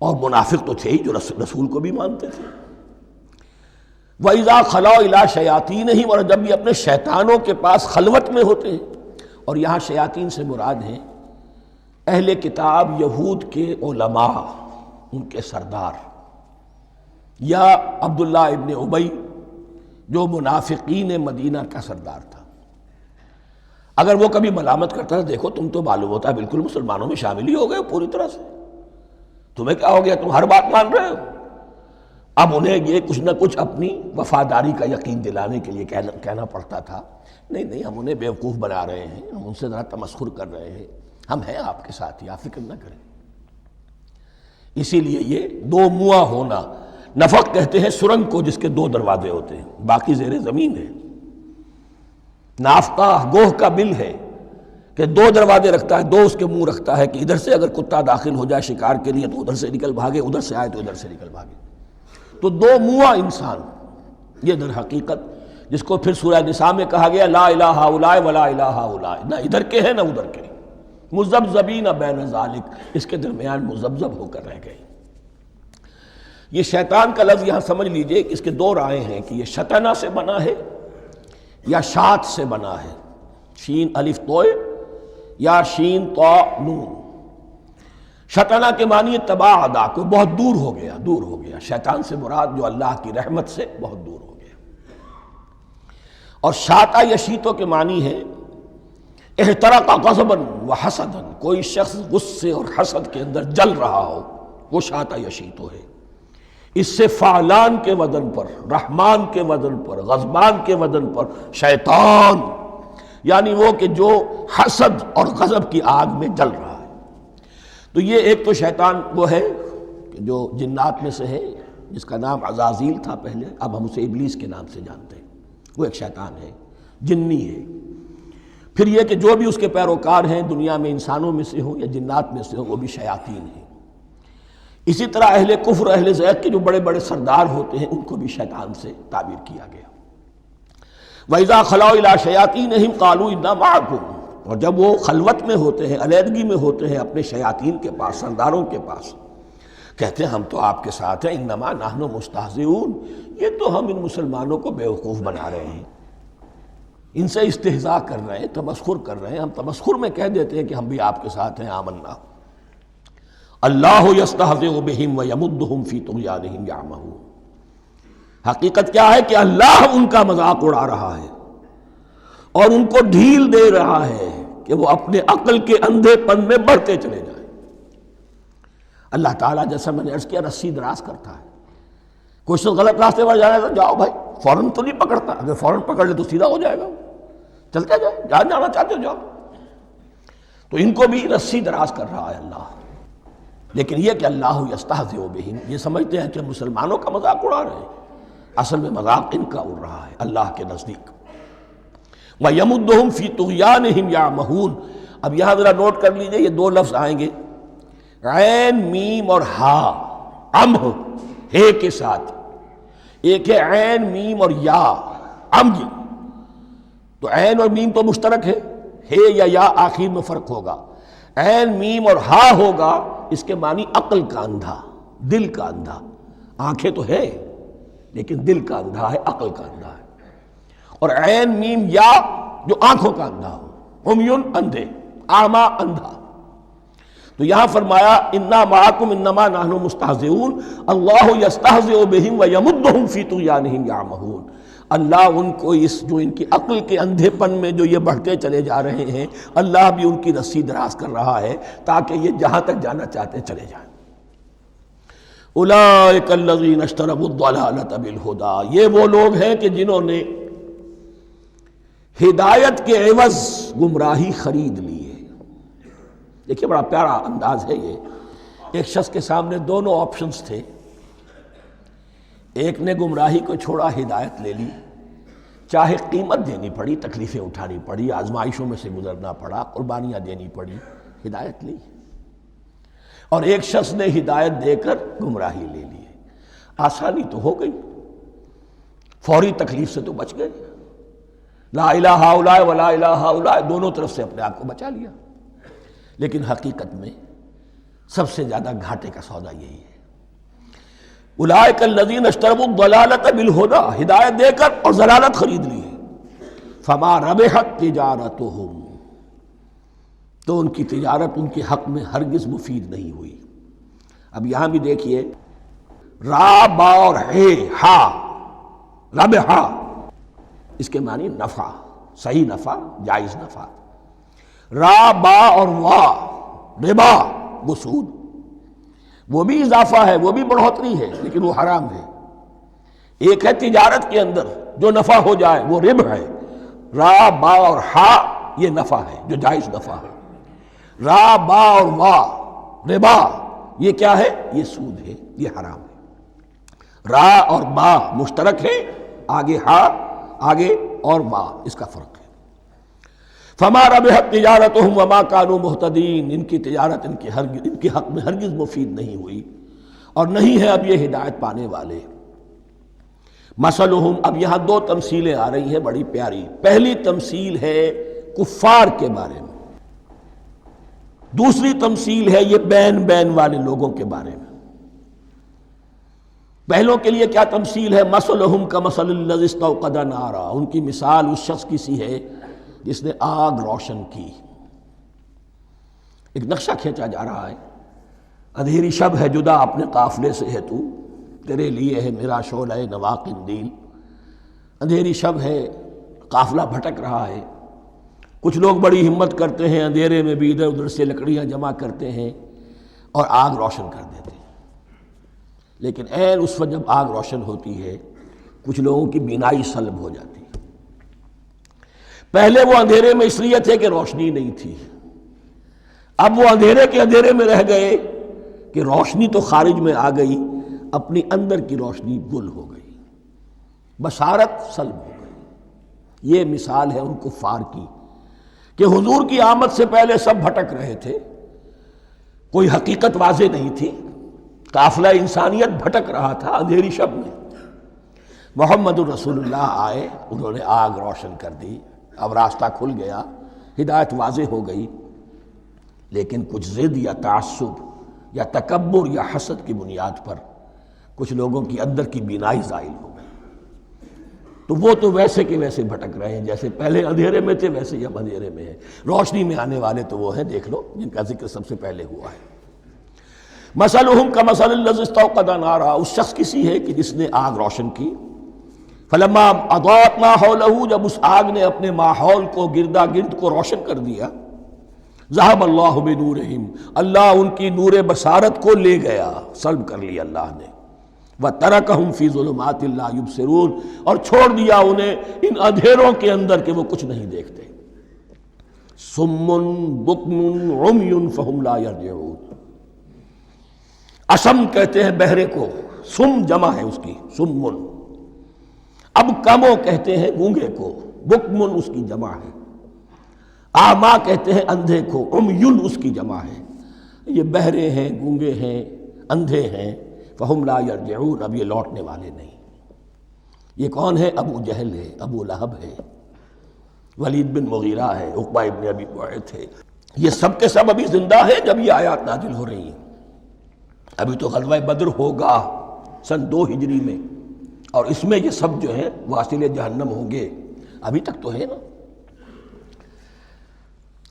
اور منافق تو تھے ہی جو رسول کو بھی مانتے تھے۔ وَإِذَا خَلَوْا إِلَىٰ شَيَاطِينِهِمْ، اور جب یہ اپنے شیطانوں کے پاس خلوت میں ہوتے ہیں، اور یہاں شیاطین سے مراد ہیں اہل کتاب یہود کے علماء، ان کے سردار، یا عبداللہ ابن ابی جو منافقین مدینہ کا سردار تھا۔ اگر وہ کبھی ملامت کرتا تھا، دیکھو تم تو معلوم ہوتا ہے بالکل مسلمانوں میں شامل ہی ہو گئے پوری طرح سے، تمہیں کیا ہو گیا، تم ہر بات مان رہے ہو۔ اب انہیں یہ کچھ نہ کچھ اپنی وفاداری کا یقین دلانے کے لیے کہنا پڑتا تھا، نہیں ہم انہیں بیوقوف بنا رہے ہیں، ہم ان سے ذرا تمسخر کر رہے ہیں، ہم ہیں آپ کے ساتھ ہی، آپ فکر نہ کریں۔ اسی لیے یہ دو منہا ہونا، نفق کہتے ہیں سرنگ کو جس کے دو دروازے ہوتے ہیں، باقی زیر زمین ہے۔ نافقہ گوہ کا بل ہے کہ دو دروازے رکھتا ہے، دو اس کے منہ رکھتا ہے کہ ادھر سے اگر کتا داخل ہو جائے شکار کے لیے تو ادھر سے نکل بھاگے، ادھر سے آئے تو ادھر سے نکل بھاگے۔ تو دو منہا انسان، یہ در حقیقت جس کو پھر سورہ نساء میں کہا گیا لا الہ ہؤلاء ولا الہ ہؤلاء، نہ ادھر کے ہیں نہ ادھر کے، مذبذبین بین ذالک، اس کے درمیان مذبذب ہو کر رہ گئے۔ یہ شیطان کا لفظ یہاں سمجھ لیجئے کہ اس کے دو رائے ہیں کہ یہ شطنہ سے بنا ہے یا شات سے بنا ہے، شین الف توئے یا شین طا نون۔ شطنہ کے معنی تباعدا، کو بہت دور ہو گیا، دور ہو گیا۔ شیطان سے مراد جو اللہ کی رحمت سے بہت دور ہو گیا۔ اور شاتا یشیتو کے معنی ہے احترق غضبا وحسدا، کوئی شخص غصے اور حسد کے اندر جل رہا ہو، وہ شاتا یشیتو ہے۔ اس سے فعلان کے وزن پر، رحمان کے وزن پر، غضبان کے وزن پر شیطان، یعنی وہ کہ جو حسد اور غضب کی آگ میں جل رہا ہے۔ تو یہ ایک تو شیطان وہ ہے کہ جو جنات میں سے ہے، جس کا نام عزازیل تھا پہلے، اب ہم اسے ابلیس کے نام سے جانتے ہیں، وہ ایک شیطان ہے، جنی ہے۔ پھر یہ کہ جو بھی اس کے پیروکار ہیں دنیا میں، انسانوں میں سے ہوں یا جنات میں سے ہوں، وہ بھی شیاطین ہیں۔ اسی طرح اہل کفر، اہل زیغ کے جو بڑے بڑے سردار ہوتے ہیں، ان کو بھی شیطان سے تعبیر کیا گیا۔ وَإِذَا خَلَوْا إِلَىٰ شَيَاطِينِهِمْ قَالُوا إِنَّا مَعَكُمْ، اور جب وہ خلوت میں ہوتے ہیں، علیحدگی میں ہوتے ہیں اپنے شیاطین کے پاس، سرداروں کے پاس، کہتے ہیں ہم تو آپ کے ساتھ ہیں، انما نحن مستہزئون، یہ تو ہم ان مسلمانوں کو بیوقوف بنا رہے ہیں، ان سے استہزاء کر رہے ہیں، تمسخر کر رہے ہیں۔ ہم تمسخر میں کہہ دیتے ہیں کہ ہم بھی آپ کے ساتھ ہیں، آمنا۔ اللہ یستہزئ بہم ویمدہم فی طغیانہم یعمہون، حقیقت کیا ہے کہ اللہ ان کا مذاق اڑا رہا ہے اور ان کو ڈھیل دے رہا ہے کہ وہ اپنے عقل کے اندھے پن میں بڑھتے چلے جائیں۔ اللہ تعالیٰ جیسا میں نے عرض کیا رسی دراز کرتا ہے، کوئی شخص غلط راستے پر جانا ہے تو جاؤ بھائی، فوراً تو نہیں پکڑتا، اگر فوراً پکڑ لے تو سیدھا ہو جائے گا، چلتے جائے، جہاں جانا چاہتے ہو جاؤ۔ تو ان کو بھی رسی دراز کر رہا ہے اللہ، لیکن یہ کہ اللہ یستہزئ بہم، یہ سمجھتے ہیں کہ مسلمانوں کا مذاق اڑا رہے ہیں، اصل میں مذاق ان کا اڑ رہا ہے اللہ کے نزدیک۔ وَيَمُدُّهُمْ فِي طُغْيَانِهِمْ يَعْمَهُونَ، اب یہاں ذرا نوٹ کر لیجئے، یہ دو لفظ آئیں گے، عین میم اور ہا، امہ ہے کے ساتھ، ایک ہے عین میم اور یا امج، تو عین اور میم تو مشترک ہے یا آخر میں فرق ہوگا، عین میم اور ہا ہوگا، اس کے معنی عقل کا اندھا، دل کا اندھا، آنکھیں تو ہے لیکن دل کا اندھا ہے، عقل کا اندھا ہے۔ اور عین میم یا جو آنکھوں کا اندھا ہو، عمیٌ اندھے، اعمیٰ اندھا۔ تو یہاں فرمایا انا معکم انما نحن مستہزئون، اللہ یستہزئ بہم ویمدہم فی طغیانہم یعمہون، اللہ ان کو اس جو ان کی عقل کے اندھے پن میں جو یہ بڑھتے چلے جا رہے ہیں، اللہ بھی ان کی رسی دراز کر رہا ہے تاکہ یہ جہاں تک جانا چاہتے چلے جائیں۔ اولئک الذین اشتروا الضلالۃ بالہدی، یہ وہ لوگ ہیں کہ جنہوں نے ہدایت کے عوض گمراہی خرید لی ہے۔ دیکھیے بڑا پیارا انداز ہے یہ، ایک شخص کے سامنے دونوں آپشنز تھے، ایک نے گمراہی کو چھوڑا، ہدایت لے لی، چاہے قیمت دینی پڑی، تکلیفیں اٹھانی پڑی، آزمائشوں میں سے گزرنا پڑا، قربانیاں دینی پڑی، ہدایت لی۔ اور ایک شخص نے ہدایت دے کر گمراہی لے لی، آسانی تو ہو گئی، فوری تکلیف سے تو بچ گئے، لا الہ الا ولا الہ الا، دونوں طرف سے اپنے آپ کو بچا لیا۔ لیکن حقیقت میں سب سے زیادہ گھاٹے کا سودا یہی ہے، اولئک الذین اشتروا الضلالۃ بالہدی، ہدایت دے کر اور ضلالت خرید لی ہے، فما ربحت تجارتہم، تو ان کی تجارت ان کے حق میں ہرگز مفید نہیں ہوئی۔ اب یہاں بھی دیکھیے، را با اور ہے ہا، ربحا، اس کے معنی نفع، صحیح نفع، جائز نفع۔ را با اور وا، ربا، وہ سود، وہ بھی اضافہ ہے، وہ بھی بڑھوتری ہے، لیکن وہ حرام ہے۔ ایک ہے تجارت کے اندر جو نفع ہو جائے وہ ربح ہے، را با اور ہا یہ نفع ہے جو جائز نفع ہے۔ را با اور وا، ربا، یہ کیا ہے؟ یہ سود ہے، یہ حرام ہے۔ را اور با مشترک ہے، آگے ہا، آگے اور با، اس کا فرق ہے۔ فما ربحت تجارتہم وما کانوا مہتدین، ان کی تجارت ان کے حق میں ہرگز مفید نہیں ہوئی اور نہیں ہے اب یہ ہدایت پانے والے۔ مثلہم، اب یہاں دو تمثیلیں آ رہی ہیں بڑی پیاری۔ پہلی تمثیل ہے کفار کے بارے میں، دوسری تمثیل ہے یہ بین والے لوگوں کے بارے میں۔ پہلوں کے لیے کیا تمثیل ہے؟ مثلہم کمثل الذی استوقد نارا، ان کی مثال اس شخص کی سی ہے جس نے آگ روشن کی۔ ایک نقشہ کھینچا جا رہا ہے، اندھیری شب ہے جدا اپنے قافلے سے ہے تو، تیرے لیے ہے میرا شعلہ نوا قندیل۔ اندھیری شب ہے، قافلہ بھٹک رہا ہے، کچھ لوگ بڑی ہمت کرتے ہیں، اندھیرے میں بھی ادھر ادھر سے لکڑیاں جمع کرتے ہیں اور آگ روشن کر دیتے ہیں۔ لیکن عین اس وقت جب آگ روشن ہوتی ہے کچھ لوگوں کی بینائی سلب ہو جاتی ہے۔ پہلے وہ اندھیرے میں اس لیے تھے کہ روشنی نہیں تھی، اب وہ اندھیرے کے اندھیرے میں رہ گئے کہ روشنی تو خارج میں آ گئی، اپنی اندر کی روشنی گل ہو گئی، بصارت سلب ہو گئی۔ یہ مثال ہے ان کفار کی کہ حضور کی آمد سے پہلے سب بھٹک رہے تھے، کوئی حقیقت واضح نہیں تھی، قافلہ انسانیت بھٹک رہا تھا اندھیری شب میں۔ محمد الرسول اللہ آئے، انہوں نے آگ روشن کر دی، اب راستہ کھل گیا، ہدایت واضح ہو گئی۔ لیکن کچھ ضد یا تعصب یا تکبر یا حسد کی بنیاد پر کچھ لوگوں کی اندر کی بینائی زائل ہو گئی، تو وہ تو ویسے کے ویسے بھٹک رہے ہیں، جیسے پہلے اندھیرے میں تھے ویسے ہی اب اندھیرے میں ہیں۔ روشنی میں آنے والے تو وہ ہیں، دیکھ لو جن کا ذکر سب سے پہلے ہوا ہے۔ مثلہم کمثل الذی استوقد نارا، اس شخص کی سی ہے کہ جس نے آگ روشن کی۔ فلما اضاءت ما حولہ، جب اس آگ نے اپنے ماحول کو، گردا گرد کو روشن کر دیا، ذہب اللہ بنورہم، اللہ ان کی نور بصارت کو لے گیا، سلب کر لیا اللہ نے۔ وترکہم فی ظلمات لا یبصرون، اور چھوڑ دیا انہیں ان اندھیروں کے اندر کہ وہ کچھ نہیں دیکھتے۔ صم بکم عمی فہم لا یرجعون، اسم کہتے ہیں بہرے کو، سم جمع ہے اس کی، سمن۔ اب کمو کہتے ہیں گونگے کو، بکمن اس کی جمع ہے۔ آما کہتے ہیں اندھے کو، عمیون اس کی جمع ہے۔ یہ بہرے ہیں، گونگے ہیں، اندھے ہیں، فہم لا یرجعون، اب یہ لوٹنے والے نہیں۔ یہ کون ہے؟ ابو جہل ہے، ابو لہب ہے، ولید بن مغیرہ ہے، عقبہ ابن ابی معیط ہے، یہ سب کے سب ابھی زندہ ہیں جب یہ آیات نازل ہو رہی ہیں۔ ابھی تو غزوہ بدر ہوگا سن 2 ہجری میں، اور اس میں یہ سب جو ہیں واصل جہنم ہوں گے، ابھی تک تو ہے نا۔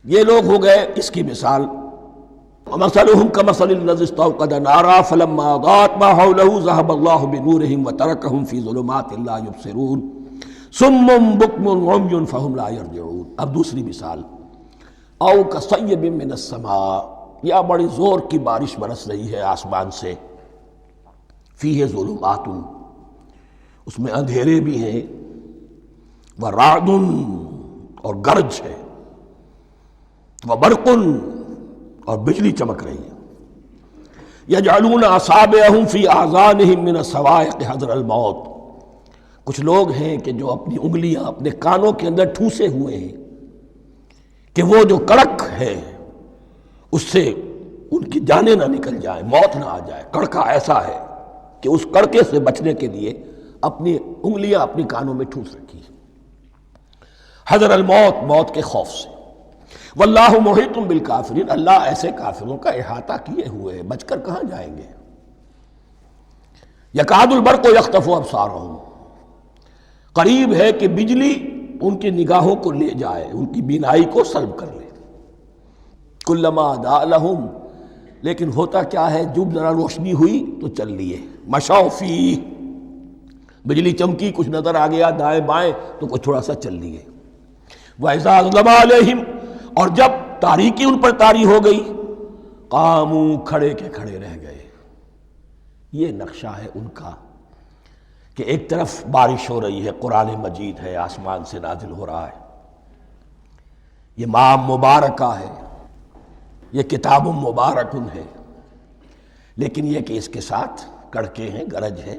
یہ لوگ ہو گئے اس کی مثال۔ وَمَثَلُهُمْ كَمَثَلِ الَّذِي اسْتَوْقَدَ نَارًا فَلَمَّا أَضَاءَتْ مَا حَوْلَهُ ذَهَبَ اللَّهُ بِنُورِهِمْ وَتَرَكَهُمْ فِي ظُلُمَاتٍ لَا يُبْصِرُونَ صُمٌّ بُكْمٌ عُمْيٌ فَهُمْ لَا يَرْجِعُونَ۔ اب دوسری مثال، أَوْ كَصَيِّبٍ مِّنَ السَّمَاءِ، یا بڑی زور کی بارش برس رہی ہے آسمان سے، فِيهِ ظُلُمَاتٌ، اس میں اندھیرے بھی ہیں، وَرَعْدٌ، اور گرج ہے، وَبَرْقٌ، اور بجلی چمک رہی ہے، یجعلون اصابعہم فی آذانہم من الصواعق حذر الموت، کچھ لوگ ہیں کہ جو اپنی انگلیاں اپنے کانوں کے اندر ٹھوسے ہوئے ہیں کہ وہ جو کڑک ہے اس سے ان کی جانیں نہ نکل جائیں، موت نہ آ جائے۔ کڑکا ایسا ہے کہ اس کڑکے سے بچنے کے لیے اپنی انگلیاں اپنی کانوں میں ٹھوس رکھی ہیں، حذر الموت، موت کے خوف سے۔ واللہ محیط بالکافرین، اللہ ایسے کافروں کا احاطہ کیے ہوئے ہے، بچ کر کہاں جائیں گے۔ یکاد البرق یخطف ابصارہم، قریب ہے کہ بجلی ان کی نگاہوں کو لے جائے، ان کی بینائی کو سلب کر لے۔ کلما اضاء لہم، لیکن ہوتا کیا ہے، جب ذرا روشنی ہوئی تو چل لیے۔ مشوا فیہ، بجلی چمکی، کچھ نظر آ گیا دائیں بائیں تو کچھ تھوڑا سا چل لیے۔ وَإِذَا أَظْلَمَ عَلَيْهِمْ، اور جب تاریکی ان پر طاری ہو گئی، قاموا، کھڑے کے کھڑے رہ گئے۔ یہ نقشہ ہے ان کا کہ ایک طرف بارش ہو رہی ہے، قرآن مجید ہے، آسمان سے نازل ہو رہا ہے، یہ ماہ مبارکہ ہے، یہ کتاب مبارکن ہے، لیکن یہ کہ اس کے ساتھ کڑکے ہیں، گرج ہے،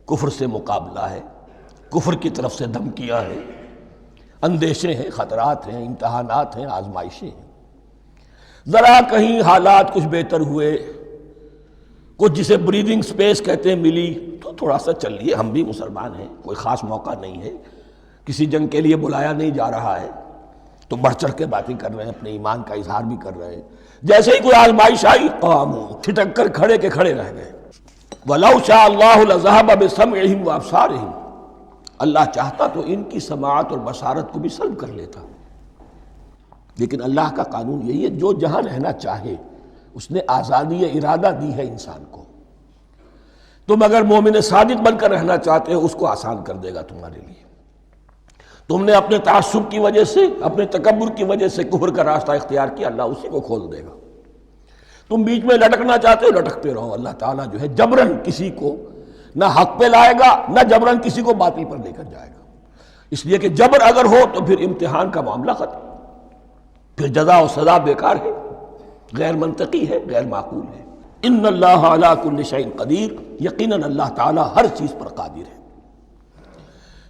کفر سے مقابلہ ہے، کفر کی طرف سے دھمکیاں ہیں، اندیشے ہیں، خطرات ہیں، امتحانات ہیں، آزمائشیں ہیں۔ ذرا کہیں حالات کچھ بہتر ہوئے، کچھ جسے بریدنگ سپیس کہتے ہیں ملی، تو تھوڑا سا چل لیے، ہم بھی مسلمان ہیں، کوئی خاص موقع نہیں ہے، کسی جنگ کے لیے بلایا نہیں جا رہا ہے، تو بڑھ چڑھ کے باتیں کر رہے ہیں، اپنے ایمان کا اظہار بھی کر رہے ہیں۔ جیسے ہی کوئی آزمائش آئی، قاموا، ٹھٹک کر کھڑے کے کھڑے رہ گئے۔ وَلَوْ شَاءَ اللَّهُ لَذَهَبَ بِسَمْعِهِمْ وَأَبْصَارِهِمْ، اللہ چاہتا تو ان کی سماعت اور بصارت کو بھی سلب کر لیتا، لیکن اللہ کا قانون یہی ہے، جو جہاں رہنا چاہے اس نے آزادی ارادہ دی ہے انسان کو۔ تم اگر مومن صادق بن کر رہنا چاہتے ہو، اس کو آسان کر دے گا تمہارے لیے۔ تم نے اپنے تعصب کی وجہ سے، اپنے تکبر کی وجہ سے کفر کا راستہ اختیار کیا، اللہ اسی کو کھول دے گا۔ تم بیچ میں لٹکنا چاہتے ہو، لٹکتے رہو، اللہ تعالیٰ جو ہے جبرن کسی کو نہ حق پہ لائے گا، نہ جبرن کسی کو باطل پر لے کر جائے گا، اس لیے کہ جبر اگر ہو تو پھر امتحان کا معاملہ ختم، پھر جزا و سزا بیکار ہے، غیر منطقی ہے، غیر معقول ہے۔ ان اللہ علی کل شیء قدیر، یقیناً اللہ تعالیٰ ہر چیز پر قادر ہے۔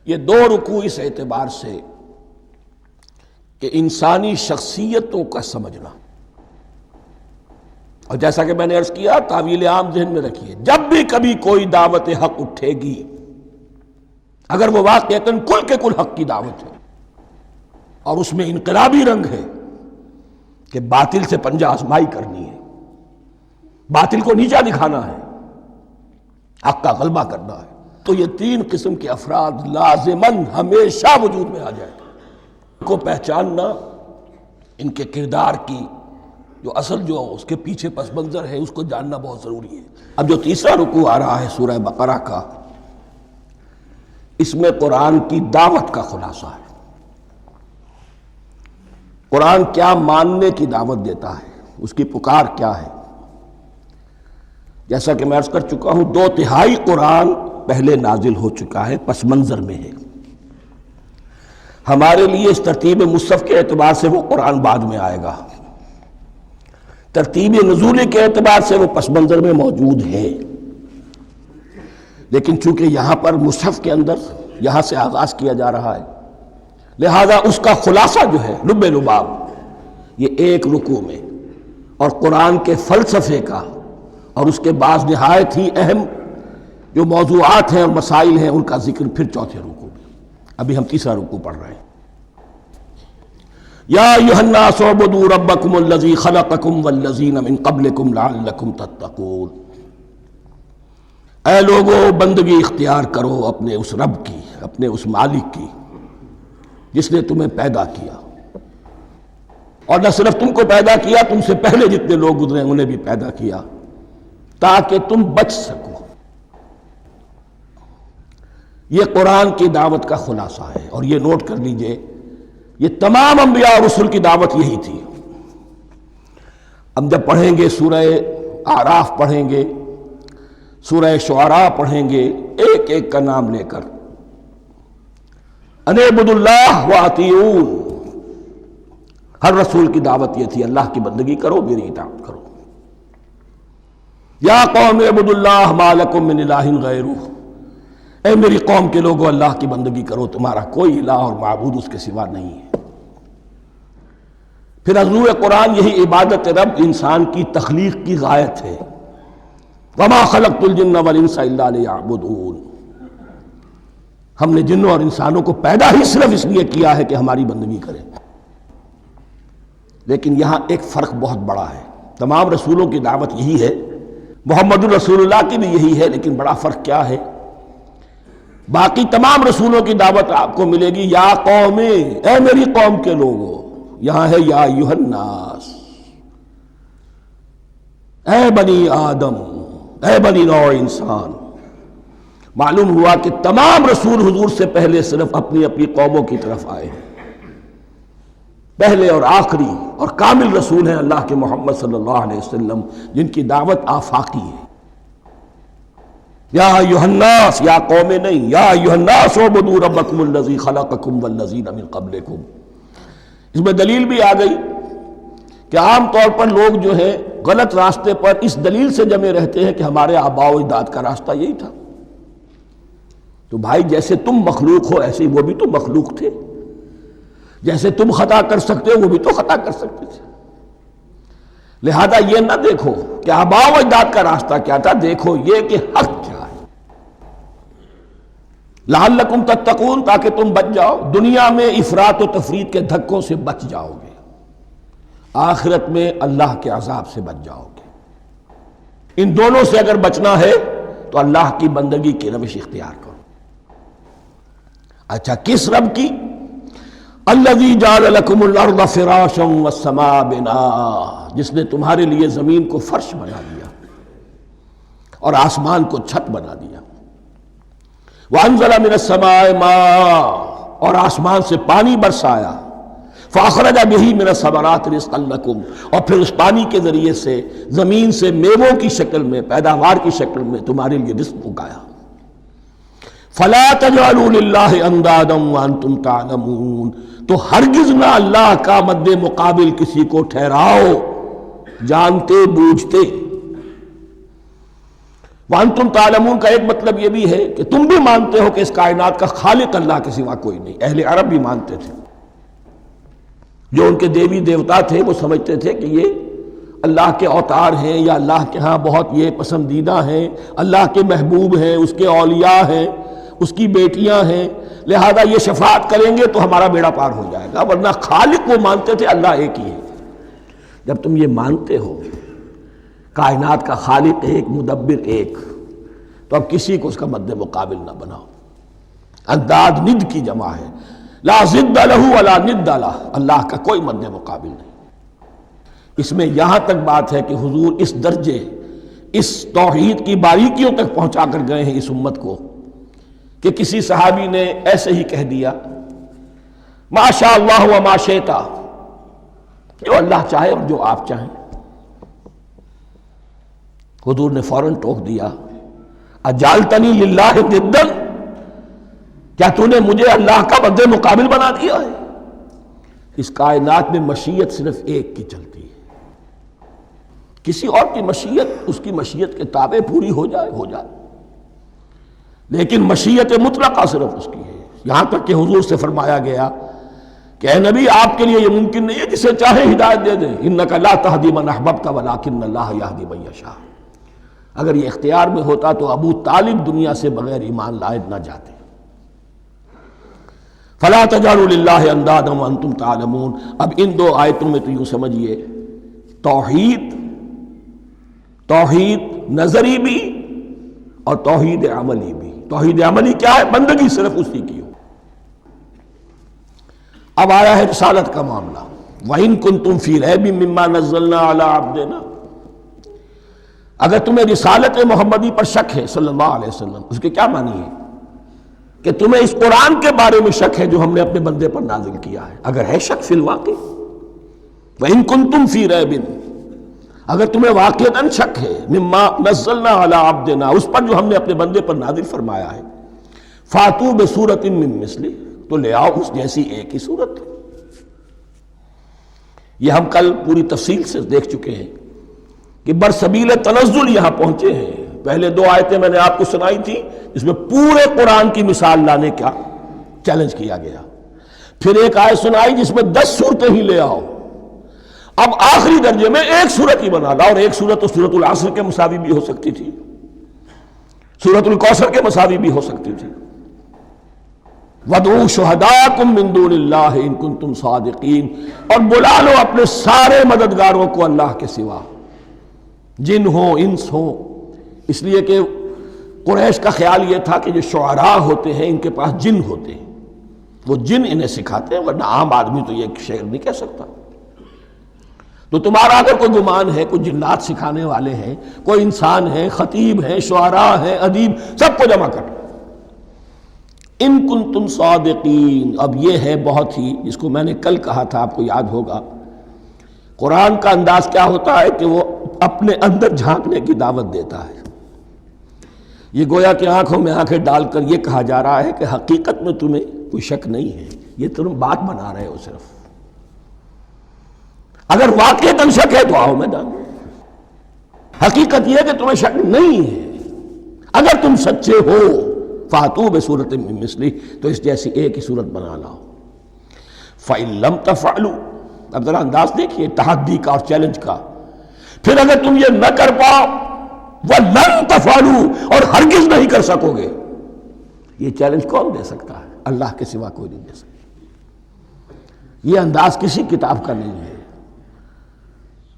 یہ دو رکوع اس اعتبار سے کہ انسانی شخصیتوں کا سمجھنا، اور جیسا کہ میں نے عرض کیا، تعویل عام ذہن میں رکھیے، جب بھی کبھی کوئی دعوت حق اٹھے گی، اگر وہ واقعتاً کل کے کل حق کی دعوت ہے اور اس میں انقلابی رنگ ہے کہ باطل سے پنجہ آزمائی کرنی ہے، باطل کو نیچا دکھانا ہے، حق کا غلبہ کرنا ہے، تو یہ تین قسم کے افراد لازماً ہمیشہ وجود میں آ جائیں گے۔ ان کو پہچاننا، ان کے کردار کی جو اصل جو اس کے پیچھے پس منظر ہے، اس کو جاننا بہت ضروری ہے۔ اب جو تیسرا رکوع آ رہا ہے سورہ بقرہ کا، اس میں قرآن کی دعوت کا خلاصہ ہے۔ قرآن کیا ماننے کی دعوت دیتا ہے، اس کی پکار کیا ہے۔ جیسا کہ میں عرض کر چکا ہوں، 2/3 قرآن پہلے نازل ہو چکا ہے، پس منظر میں ہے۔ ہمارے لیے اس ترتیب مصحف کے اعتبار سے وہ قرآن بعد میں آئے گا، ترتیب نزول کے اعتبار سے وہ پس منظر میں موجود ہے، لیکن چونکہ یہاں پر مصحف کے اندر یہاں سے آغاز کیا جا رہا ہے، لہذا اس کا خلاصہ جو ہے لب لباب، یہ ایک رکوع میں، اور قرآن کے فلسفے کا اور اس کے بعض نہایت ہی اہم جو موضوعات ہیں اور مسائل ہیں، ان کا ذکر پھر چوتھے رکوع میں۔ ابھی ہم تیسرا رکوع پڑھ رہے ہیں۔ یا ایھا الناس اعبدوا ربکم الذی خلقکم والذین من قبلکم لعلکم تتقون، اے لوگو بندگی اختیار کرو اپنے اس رب کی، اپنے اس مالک کی جس نے تمہیں پیدا کیا، اور نہ صرف تم کو پیدا کیا، تم سے پہلے جتنے لوگ گزرے انہیں بھی پیدا کیا تاکہ تم بچ سکو۔ یہ قرآن کی دعوت کا خلاصہ ہے، اور یہ نوٹ کر لیجئے، یہ تمام انبیاء اور رسل کی دعوت یہی تھی۔ ہم جب پڑھیں گے سورہ اعراف پڑھیں گے، سورہ شعراء پڑھیں گے، ایک ایک کا نام لے کر، ان اعبدوا اللہ واطیعون، ہر رسول کی دعوت یہ تھی، اللہ کی بندگی کرو، میری اطاعت کرو۔ یا قوم اعبدوا اللہ ما لکم من الہ غیرہ، اے میری قوم کے لوگوں اللہ کی بندگی کرو، تمہارا کوئی الہ اور معبود اس کے سوا نہیں ہے۔ پھر حضور قرآن یہی عبادت رب انسان کی تخلیق کی غایت ہے، وما خلقت الجن والانس الا لیعبدون، ہم نے جنوں اور انسانوں کو پیدا ہی صرف اس لیے کیا ہے کہ ہماری بندگی کریں۔ لیکن یہاں ایک فرق بہت بڑا ہے، تمام رسولوں کی دعوت یہی ہے، محمد الرسول اللہ کی بھی یہی ہے، لیکن بڑا فرق کیا ہے؟ باقی تمام رسولوں کی دعوت آپ کو ملے گی یا قوم، اے میری قوم کے لوگوں، یہاں ہے یا ایھا الناس، اے بنی آدم، اے بنی نوع انسان۔ معلوم ہوا کہ تمام رسول حضور سے پہلے صرف اپنی اپنی قوموں کی طرف آئے ہیں، پہلے اور آخری اور کامل رسول ہیں اللہ کے محمد صلی اللہ علیہ وسلم، جن کی دعوت آفاقی ہے۔ یا ایھا الناس، یا قوم نہیں، یا ایھا الناس اعبدوا ربکم الذی خلقکم والذین من قبلکم۔ اس میں دلیل بھی آ گئی کہ عام طور پر لوگ جو ہے غلط راستے پر اس دلیل سے جمے رہتے ہیں کہ ہمارے آباء و اجداد کا راستہ یہی تھا۔ تو بھائی جیسے تم مخلوق ہو ایسے ہی وہ بھی تو مخلوق تھے، جیسے تم خطا کر سکتے ہو وہ بھی تو خطا کر سکتے تھے۔ لہذا یہ نہ دیکھو کہ آباء و اجداد کا راستہ کیا تھا، دیکھو یہ کہ حق کیا ہے، لعلکم تتقون، تاکہ تم بچ جاؤ، دنیا میں افراط و تفریط کے دھکوں سے بچ جاؤ گے، آخرت میں اللہ کے عذاب سے بچ جاؤ گے۔ ان دونوں سے اگر بچنا ہے تو اللہ کی بندگی کی روش اختیار کرو۔ اچھا کس رب کی؟ الذی جعل لکم الارض فراشا والسماء بناء، جس نے تمہارے لیے زمین کو فرش بنا دیا اور آسمان کو چھت بنا دیا۔ وانزل من السماء ماء، اور آسمان سے پانی برسایا، فاخرج به من الثمرات رزقا لکم، اور پھر اس پانی کے ذریعے سے زمین سے میووں کی شکل میں، پیداوار کی شکل میں تمہارے لیے رزق اگایا۔ فلا تجعلوا للہ اندادا وانتم تعلمون، تو ہرگز نہ اللہ کا مد مقابل کسی کو ٹھہراؤ جانتے بوجھتے۔ وانتم تعلمون کا ایک مطلب یہ بھی ہے کہ تم بھی مانتے ہو کہ اس کائنات کا خالق اللہ کے سوا کوئی نہیں۔ اہل عرب بھی مانتے تھے، جو ان کے دیوی دیوتا تھے وہ سمجھتے تھے کہ یہ اللہ کے اوتار ہیں یا اللہ کے ہاں بہت یہ پسندیدہ ہیں، اللہ کے محبوب ہیں، اس کے اولیاء ہیں، اس کی بیٹیاں ہیں، لہذا یہ شفاعت کریں گے تو ہمارا بیڑا پار ہو جائے گا، ورنہ خالق وہ مانتے تھے اللہ ایک ہی ہے۔ جب تم یہ مانتے ہو کائنات کا خالق ایک، مدبر ایک، تو اب کسی کو اس کا مد مقابل نہ بناؤ۔ انداد ند کی جمع ہے، لا ضد لہ ولا ند لہ، اللہ کا کوئی مد مقابل نہیں۔ اس میں یہاں تک بات ہے کہ حضور اس درجے، اس توحید کی باریکیوں تک پہنچا کر گئے ہیں اس امت کو کہ کسی صحابی نے ایسے ہی کہہ دیا ما شاء اللہ وما شئت، جو اللہ چاہے اور جو آپ چاہیں۔ حضور نے فوراً ٹوک دیا اجعلتنی للہ ندا، کیا تو نے مجھے اللہ کا مد مقابل بنا دیا ہے؟ اس کائنات میں مشیت صرف ایک کی چلتی ہے، کسی اور کی مشیت اس کی مشیت کے تابع پوری ہو جائے ہو جائے، لیکن مشیت مطلقہ صرف اس کی ہے۔ یہاں تک کہ حضور سے فرمایا گیا کہ اے نبی آپ کے لیے یہ ممکن نہیں ہے جسے چاہے ہدایت دے دیں، انک لا تہدی من احببت ولکن اللہ یہدی من یشاء۔ اگر یہ اختیار میں ہوتا تو ابو طالب دنیا سے بغیر ایمان لائے نہ جاتے۔ فلا تجعلوا للہ اندادا وانتم تعلمون۔ اب ان دو آیتوں میں تو یوں سمجھیے توحید نظری بھی اور توحید عملی بھی۔ توحید عملی کیا ہے؟ بندگی صرف اسی کی ہو۔ اب آیا ہے رسالت کا معاملہ، وَإِن كُنتُمْ فِي رَيْبٍ مِّمَّا نَزَّلْنَا عَلَىٰ عَبْدِنَا، اگر تمہیں رسالت محمدی پر شک ہے صلی اللہ علیہ وسلم، اس کے کیا معنی ہے؟ کہ تمہیں اس قرآن کے بارے میں شک ہے جو ہم نے اپنے بندے پر نازل کیا ہے۔ اگر ہے شک فی الواقع، وَإِن كُنتُمْ فِي رَيْبٍ، اگر تمہیں واقعتاً شک ہے مما نزلنا علی عبدنا، اس پر جو ہم نے اپنے بندے پر نازل فرمایا ہے، فاتو بسورۃ من مثلہ، تو لے آؤ اس جیسی ایک ہی صورت۔ یہ ہم کل پوری تفصیل سے دیکھ چکے ہیں کہ برسبیل تنزل یہاں پہنچے ہیں، پہلے 2 آیتیں میں نے آپ کو سنائی تھی، اس میں پورے قرآن کی مثال لانے کا چیلنج کیا گیا. پھر ایک آیت سنائی جس میں 10 صورتیں ہی لے آؤ. اب آخری درجے میں ایک صورت ہی بنا لا، اور ایک صورت تو سورۃ العصر کے مساوی بھی ہو سکتی تھی، سورۃ الکوثر کے مساوی بھی ہو سکتی تھی. وَادْعُوا شُهَدَاءَكُم مِّن دُونِ اللَّهِ إِن كُنتُمْ صَادِقِينَ، اور بلا لو اپنے سارے مددگاروں کو اللہ کے سوا، جن ہوں انس ہوں. اس لیے کہ قریش کا خیال یہ تھا کہ جو شعراء ہوتے ہیں ان کے پاس جن ہوتے ہیں، وہ جن انہیں سکھاتے ہیں، ورنہ عام آدمی تو یہ شعر نہیں کہہ سکتا. تو تمہارا اگر کوئی گمان ہے کوئی جنات سکھانے والے ہیں، کوئی انسان ہے، خطیب ہیں، شعراء ہیں، ادیب، سب کو جمع کر. ان کنتم صادقین. اب یہ ہے بہت ہی، جس کو میں نے کل کہا تھا، آپ کو یاد ہوگا، قرآن کا انداز کیا ہوتا ہے کہ وہ اپنے اندر جھانکنے کی دعوت دیتا ہے. یہ گویا کہ آنکھوں میں آنکھیں ڈال کر یہ کہا جا رہا ہے کہ حقیقت میں تمہیں کوئی شک نہیں ہے، یہ تم بات بنا رہے ہو صرف. اگر واقعتاً شک ہے تو آؤ میدان. حقیقت یہ ہے کہ تمہیں شک نہیں ہے. اگر تم سچے ہو فاتو بصورت من مثلہ، تو اس جیسی ایک ہی صورت بنا لاؤ. فَإِن لَمْ تَفْعَلُوا، اب ذرا انداز دیکھیے تحدی کا اور چیلنج کا. پھر اگر تم یہ نہ کر پاؤ، وَلَن تَفْعَلُوا، اور ہرگز نہیں کر سکو گے. یہ چیلنج کون دے سکتا ہے؟ اللہ کے سوا کوئی نہیں دے سکتا. یہ انداز کسی کتاب کا نہیں ہے.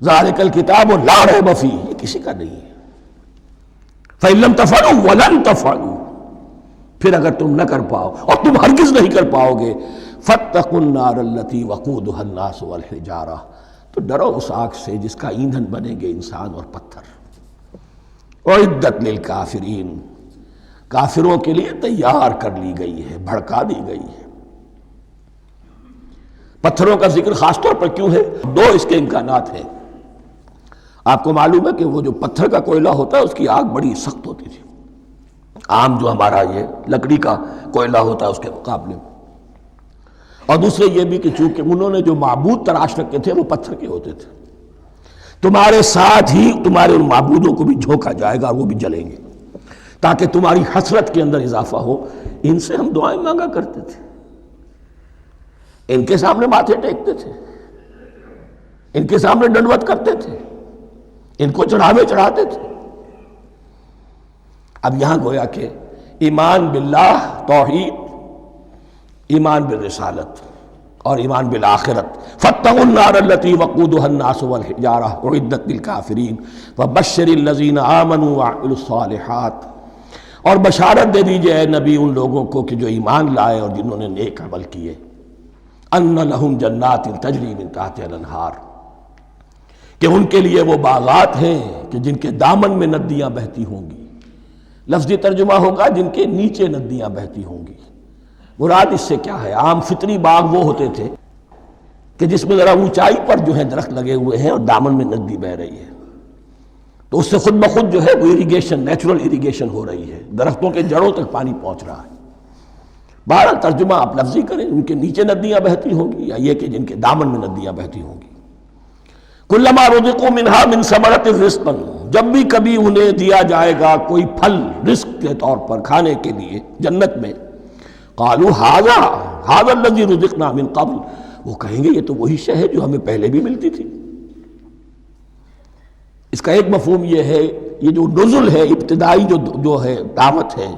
ذَلِكَ الْكِتَابُ لَا رَيْبَ فِيهِ، یہ کسی کا نہیں ہے. فَإِن لَمْ تَفْعَلُوا وَلَن تَفْعَلُوا، پھر اگر تم نہ کر پاؤ اور تم ہرگز نہیں کر پاؤ گے، فَاتَّقُوا النَّارَ الَّتِي وَقُودُهَا النَّاسُ وَالْحِجَارَةُ، تو ڈرو اس آگ سے جس کا ایندھن بنیں گے انسان اور پتھر. اعدت للکافرین، کافروں کے لیے تیار کر لی گئی ہے، بھڑکا دی گئی ہے. پتھروں کا ذکر خاص طور پر کیوں ہے؟ 2 اس کے امکانات ہیں. آپ کو معلوم ہے کہ وہ جو پتھر کا کوئلہ ہوتا ہے اس کی آگ بڑی سخت ہوتی تھی، عام جو ہمارا یہ لکڑی کا کوئلہ ہوتا ہے اس کے مقابلے میں. اور دوسرے یہ بھی کہ چونکہ انہوں نے جو معبود تراش رکھے تھے وہ پتھر کے ہوتے تھے، تمہارے ساتھ ہی تمہارے ان معبودوں کو بھی جھونکا جائے گا اور وہ بھی جلیں گے، تاکہ تمہاری حسرت کے اندر اضافہ ہو. ان سے ہم دعائیں مانگا کرتے تھے، ان کے سامنے ماتھے ٹیکتے تھے، ان کے سامنے ڈنڈوت کرتے تھے، ان کو چڑھاوے چڑھاتے تھے. اب یہاں گویا کہ ایمان باللہ، توحید، ایمان بالرسالت اور ایمان بالآخرت. فَاتَّقُوا النَّارَ الَّتِي وَقُودُهَا النَّاسُ وَالْحِجَارَةُ أُعِدَّتْ لِلْكَافِرِينَ وَبَشِّرِ الَّذِينَ آمَنُوا وَعَمِلُوا الصَّالِحَاتِ، اور بشارت دے دیجئے اے نبی ان لوگوں کو کہ جو ایمان لائے اور جنہوں نے نیک عمل کیے. أَنَّ لَهُمْ جَنَّاتٍ تَجْرِي مِن تَحْتِهَا الْأَنْهَارُ، کہ ان کے لیے وہ باغات ہیں کہ جن کے دامن میں ندیاں بہتی ہوں گی. لفظی ترجمہ ہوگا جن کے نیچے ندیاں بہتی ہوں گی. مراد اس سے کیا ہے؟ عام فطری باغ وہ ہوتے تھے کہ جس میں ذرا اونچائی پر جو ہے درخت لگے ہوئے ہیں اور دامن میں ندی بہہ رہی ہے، تو اس سے خود بخود جو ہے وہ اریگیشن، نیچرل اریگیشن ہو رہی ہے، درختوں کے جڑوں تک پانی پہنچ رہا ہے. بہرحال ترجمہ آپ لفظی کریں، ان کے نیچے ندیاں بہتی ہوں گی یا یہ کہ جن کے دامن میں ندیاں بہتی ہوں گی. کلما رزقوا منہا من ثمرۃ رزقا، جب بھی کبھی انہیں دیا جائے گا کوئی پھل رزق کے طور پر کھانے کے لیے جنت میں، قالوا ھذا الذی رزقنا من قبل، وہ کہیں گے یہ تو وہی شے ہے جو ہمیں پہلے بھی ملتی تھی. اس کا ایک مفہوم یہ ہے، یہ جو نزل ہے، ابتدائی جو ہے دعوت ہے،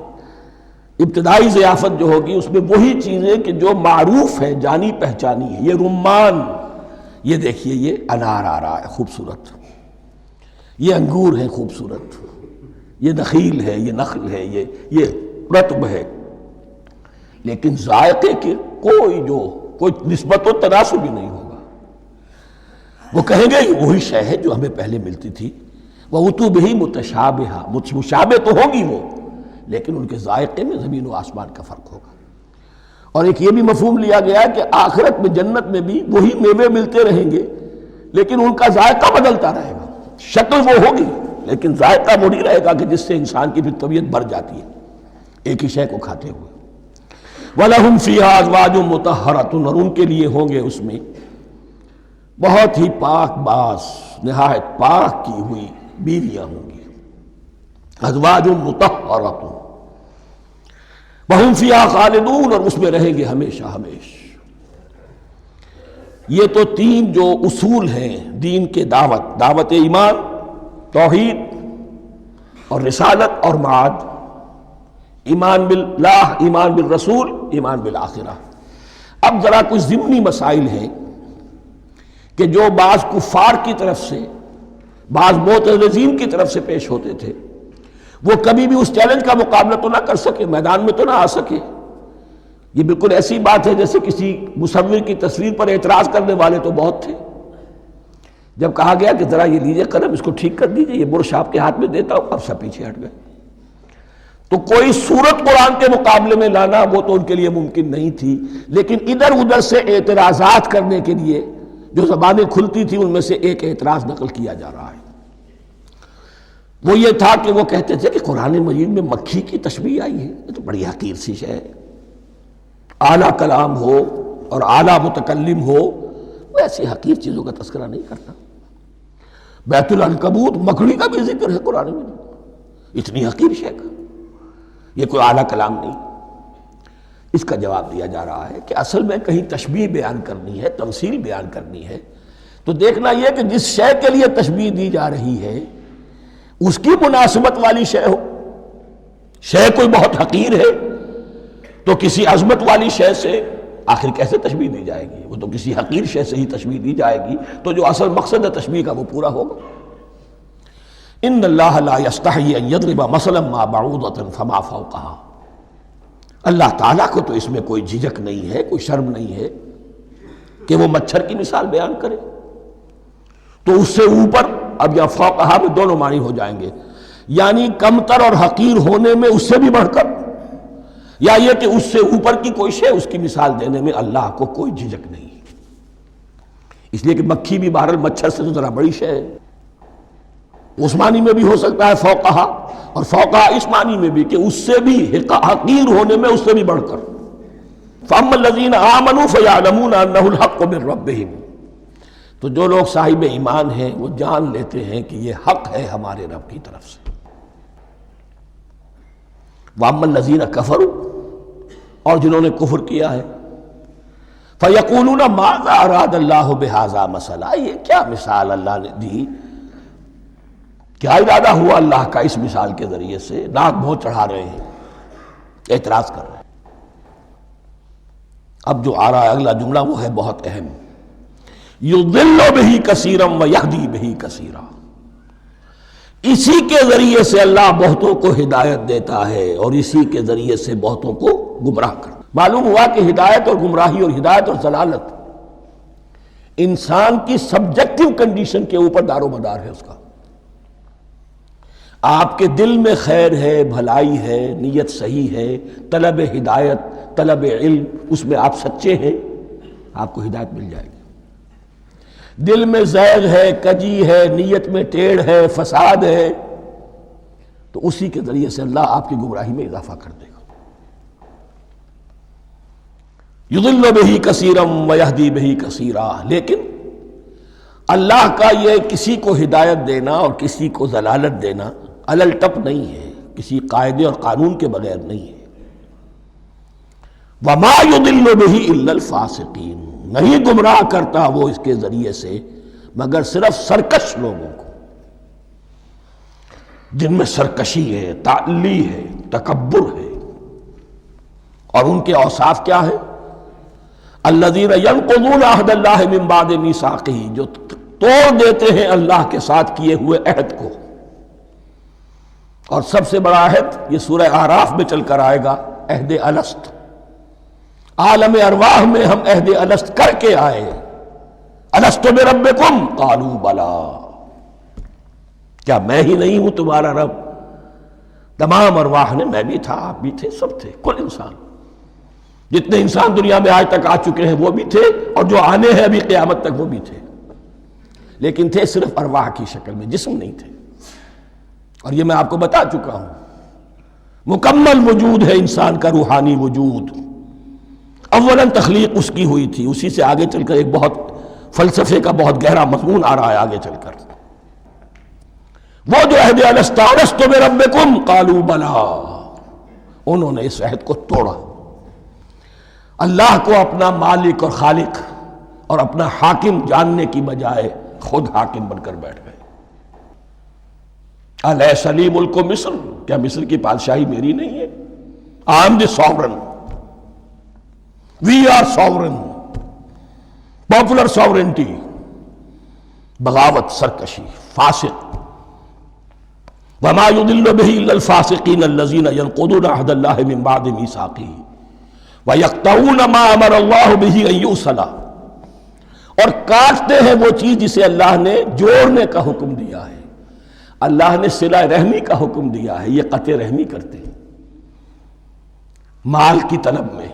ابتدائی ضیافت جو ہوگی اس میں وہی چیزیں کہ جو معروف ہے، جانی پہچانی ہے. یہ رمان، یہ دیکھیے یہ انار آ رہا ہے خوبصورت، یہ انگور ہے خوبصورت، یہ نخیل ہے، یہ نخل ہے، یہ رطب ہے، لیکن ذائقے کی کوئی نسبت و تناسب بھی نہیں ہوگا. وہ کہیں گے یہ وہی شے ہے جو ہمیں پہلے ملتی تھی. وَأُتُوا بِهِ مُتَشَابِهًا، مشابہ تو ہوگی وہ، لیکن ان کے ذائقے میں زمین و آسمان کا فرق ہوگا. اور ایک یہ بھی مفہوم لیا گیا کہ آخرت میں جنت میں بھی وہی میوے ملتے رہیں گے، لیکن ان کا ذائقہ بدلتا رہے گا. شکل وہ ہوگی لیکن ذائقہ وہ نہیں رہے گا کہ جس سے انسان کی پھر طبیعت بڑھ جاتی ہے ایک ہی شے کو کھاتے ہوئے. وَلَهُمْ فِيهَا أَزْوَاجٌ مُطَهَّرَةٌ، اور ان کے لیے ہوں گے اس میں بہت ہی پاک باز، نہایت پاک کی ہوئی بیویاں ہوں گی. ازواج مطہرۃ وہم فیہا خالدون، اور اس میں رہیں گے ہمیشہ ہمیشہ۔ یہ تو تین جو اصول ہیں دین کے دعوت ایمان، توحید اور رسالت اور معاد، ایمان باللہ، ایمان بالرسول، ایمان بالآخرہ۔ اب ذرا کچھ ضمنی مسائل ہیں کہ جو بعض کفار کی طرف سے، بعض معتزلین کی طرف سے پیش ہوتے تھے، وہ کبھی بھی اس چیلنج کا مقابلہ تو نہ کر سکے، میدان میں تو نہ آ سکے۔ یہ بالکل ایسی بات ہے جیسے کسی مصور کی تصویر پر اعتراض کرنے والے تو بہت تھے۔ جب کہا گیا کہ ذرا یہ لیجئے قلم، اس کو ٹھیک کر دیجئے، یہ برش آپ کے ہاتھ میں دیتا ہوں، اب سب پیچھے ہٹ گئے۔ تو کوئی صورت قرآن کے مقابلے میں لانا وہ تو ان کے لیے ممکن نہیں تھی، لیکن ادھر ادھر سے اعتراضات کرنے کے لیے جو زبانیں کھلتی تھی ان میں سے ایک اعتراض نقل کیا جا رہا ہے۔ وہ یہ تھا کہ وہ کہتے تھے کہ قرآن مجید میں مکھی کی تشبیہ آئی ہے، یہ تو بڑی حقیر سی شے ہے، اعلیٰ کلام ہو اور اعلیٰ متکلم ہو وہ ایسی حقیر چیزوں کا تذکرہ نہیں کرتا۔ بیت العنکبوت، مکڑی کا بھی ذکر ہے قرآن میں، اتنی حقیر شے کا، یہ کوئی اعلیٰ کلام نہیں۔ اس کا جواب دیا جا رہا ہے کہ اصل میں کہیں تشبیہ بیان کرنی ہے، تمثیل بیان کرنی ہے، تو دیکھنا یہ کہ جس شے کے لیے تشبیہ دی جا رہی ہے اس کی مناسبت والی شے ہو۔ شے کوئی بہت حقیر ہے تو کسی عظمت والی شے سے آخر کیسے تشبیہ دی جائے گی؟ وہ تو کسی حقیر شے سے ہی تشبیہ دی جائے گی، تو جو اصل مقصد ہے تشبیہ کا وہ پورا ہوگا۔ ان اللہ لا یستحی ان یضرب مثلا ما بعوضۃ فما فوقہا، اللہ تعالیٰ کو تو اس میں کوئی جھجک نہیں ہے، کوئی شرم نہیں ہے کہ وہ مچھر کی مثال بیان کرے، تو اس سے اوپر، اب یا فوقہا میں دونوں معنی ہو جائیں گے، یعنی کمتر اور حقیر ہونے میں اس سے بھی بڑھ کر، یا یہ کہ اس سے اوپر کی کوئی شے، اس کی مثال دینے میں اللہ کو کوئی جھجک نہیں، اس لیے کہ مکھی بھی بہرحال مچھر سے تو ذرا بڑی شے ہے۔ اس معنی میں بھی ہو سکتا ہے فوقہا، اور فوقہا اس معنی میں بھی کہ اس سے بھی حقیر ہونے میں اس سے بھی بڑھ کر۔ فَأَمَّا الَّذِينَ آمَنُوا فَيَعْلَمُونَ أَنَّهُ الْحَقُّ مِنْ رَبِّهِمْ، تو جو لوگ صاحب ایمان ہیں وہ جان لیتے ہیں کہ یہ حق ہے ہمارے رب کی طرف سے۔ وَأَمَّا الَّذِينَ كَفَرُوا، اور جنہوں نے کفر کیا ہے، فَيَقُولُونَ مَاذَا أَرَادَ اللَّهُ بِهَذَا مَثَلًا، یہ کیا مثال اللہ نے دی، کیا ارادہ ہوا اللہ کا اس مثال کے ذریعے سے؟ ناک منہ چڑھا رہے ہیں، اعتراض کر رہے ہیں۔ اب جو آ رہا ہے اگلا جملہ وہ ہے بہت اہم، یضل بہ کثیرا ویہدی بہ کثیرا، اسی کے ذریعے سے اللہ بہتوں کو ہدایت دیتا ہے اور اسی کے ذریعے سے بہتوں کو گمراہ کرتا۔ معلوم ہوا کہ ہدایت اور گمراہی، اور ہدایت اور ضلالت انسان کی سبجیکٹو کنڈیشن کے اوپر دار و مدار ہے اس کا۔ آپ کے دل میں خیر ہے، بھلائی ہے، نیت صحیح ہے، طلب ہدایت، طلب علم، اس میں آپ سچے ہیں، آپ کو ہدایت مل جائے گی۔ دل میں زیغ ہے، کجی ہے، نیت میں ٹیڑھ ہے، فساد ہے، تو اسی کے ذریعے سے اللہ آپ کی گمراہی میں اضافہ کر دے گا۔ یضل بہ کثیرا ویہدی بہ کثیرا، لیکن اللہ کا یہ کسی کو ہدایت دینا اور کسی کو ضلالت دینا علل ٹپ نہیں ہے، کسی قاعدے اور قانون کے بغیر نہیں ہے۔ وما یضل بہ الا الفاسقین، نہیں گمراہ کرتا وہ اس کے ذریعے سے مگر صرف سرکش لوگوں کو، جن میں سرکشی ہے، تعلی ہے، تکبر ہے، اور ان کے اوصاف کیا ہے؟ الذین ینقضون عہد اللہ من بعد میثاقہ، جو توڑ دیتے ہیں اللہ کے ساتھ کیے ہوئے عہد کو۔ اور سب سے بڑا عہد یہ سورہ اعراف میں چل کر آئے گا، عہد الست۔ عالم ارواح میں ہم عہد الست کر کے آئے، الست بربکم قالوا بلا، کیا میں ہی نہیں ہوں تمہارا رب؟ تمام ارواح نے، میں بھی تھا، آپ بھی تھے، سب تھے، کل انسان، جتنے انسان دنیا میں آج تک آ چکے ہیں وہ بھی تھے، اور جو آنے ہیں ابھی قیامت تک وہ بھی تھے، لیکن تھے صرف ارواح کی شکل میں، جسم نہیں تھے۔ اور یہ میں آپ کو بتا چکا ہوں، مکمل وجود ہے انسان کا روحانی وجود۔ اولاً تخلیق اس کی ہوئی تھی، اسی سے آگے چل کر ایک بہت فلسفے کا بہت گہرا مضمون آ رہا ہے آگے چل کر۔ وہ جو عہد الست بربکم قالوا بلا، انہوں نے اس عہد کو توڑا، اللہ کو اپنا مالک اور خالق اور اپنا حاکم جاننے کی بجائے خود حاکم بن کر بیٹھ گئے۔ الیس لی ملک مصر، کیا مصر کی بادشاہی میری نہیں ہے؟ I am the sovereign. We are sovereign. Popular sovereignty. بغاوت، سرکشی، فاسق۔ وما يضل به الا الفاسقين الذين ينقضون عهد الله من بعد ميثاقه ويقطعون ما امر الله به ان يوصل، اور کاٹتے ہیں وہ چیز جسے اللہ نے جوڑنے کا حکم دیا ہے۔ اللہ نے صلہ رحمی کا حکم دیا ہے، یہ قطع رحمی کرتے ہیں مال کی طلب میں۔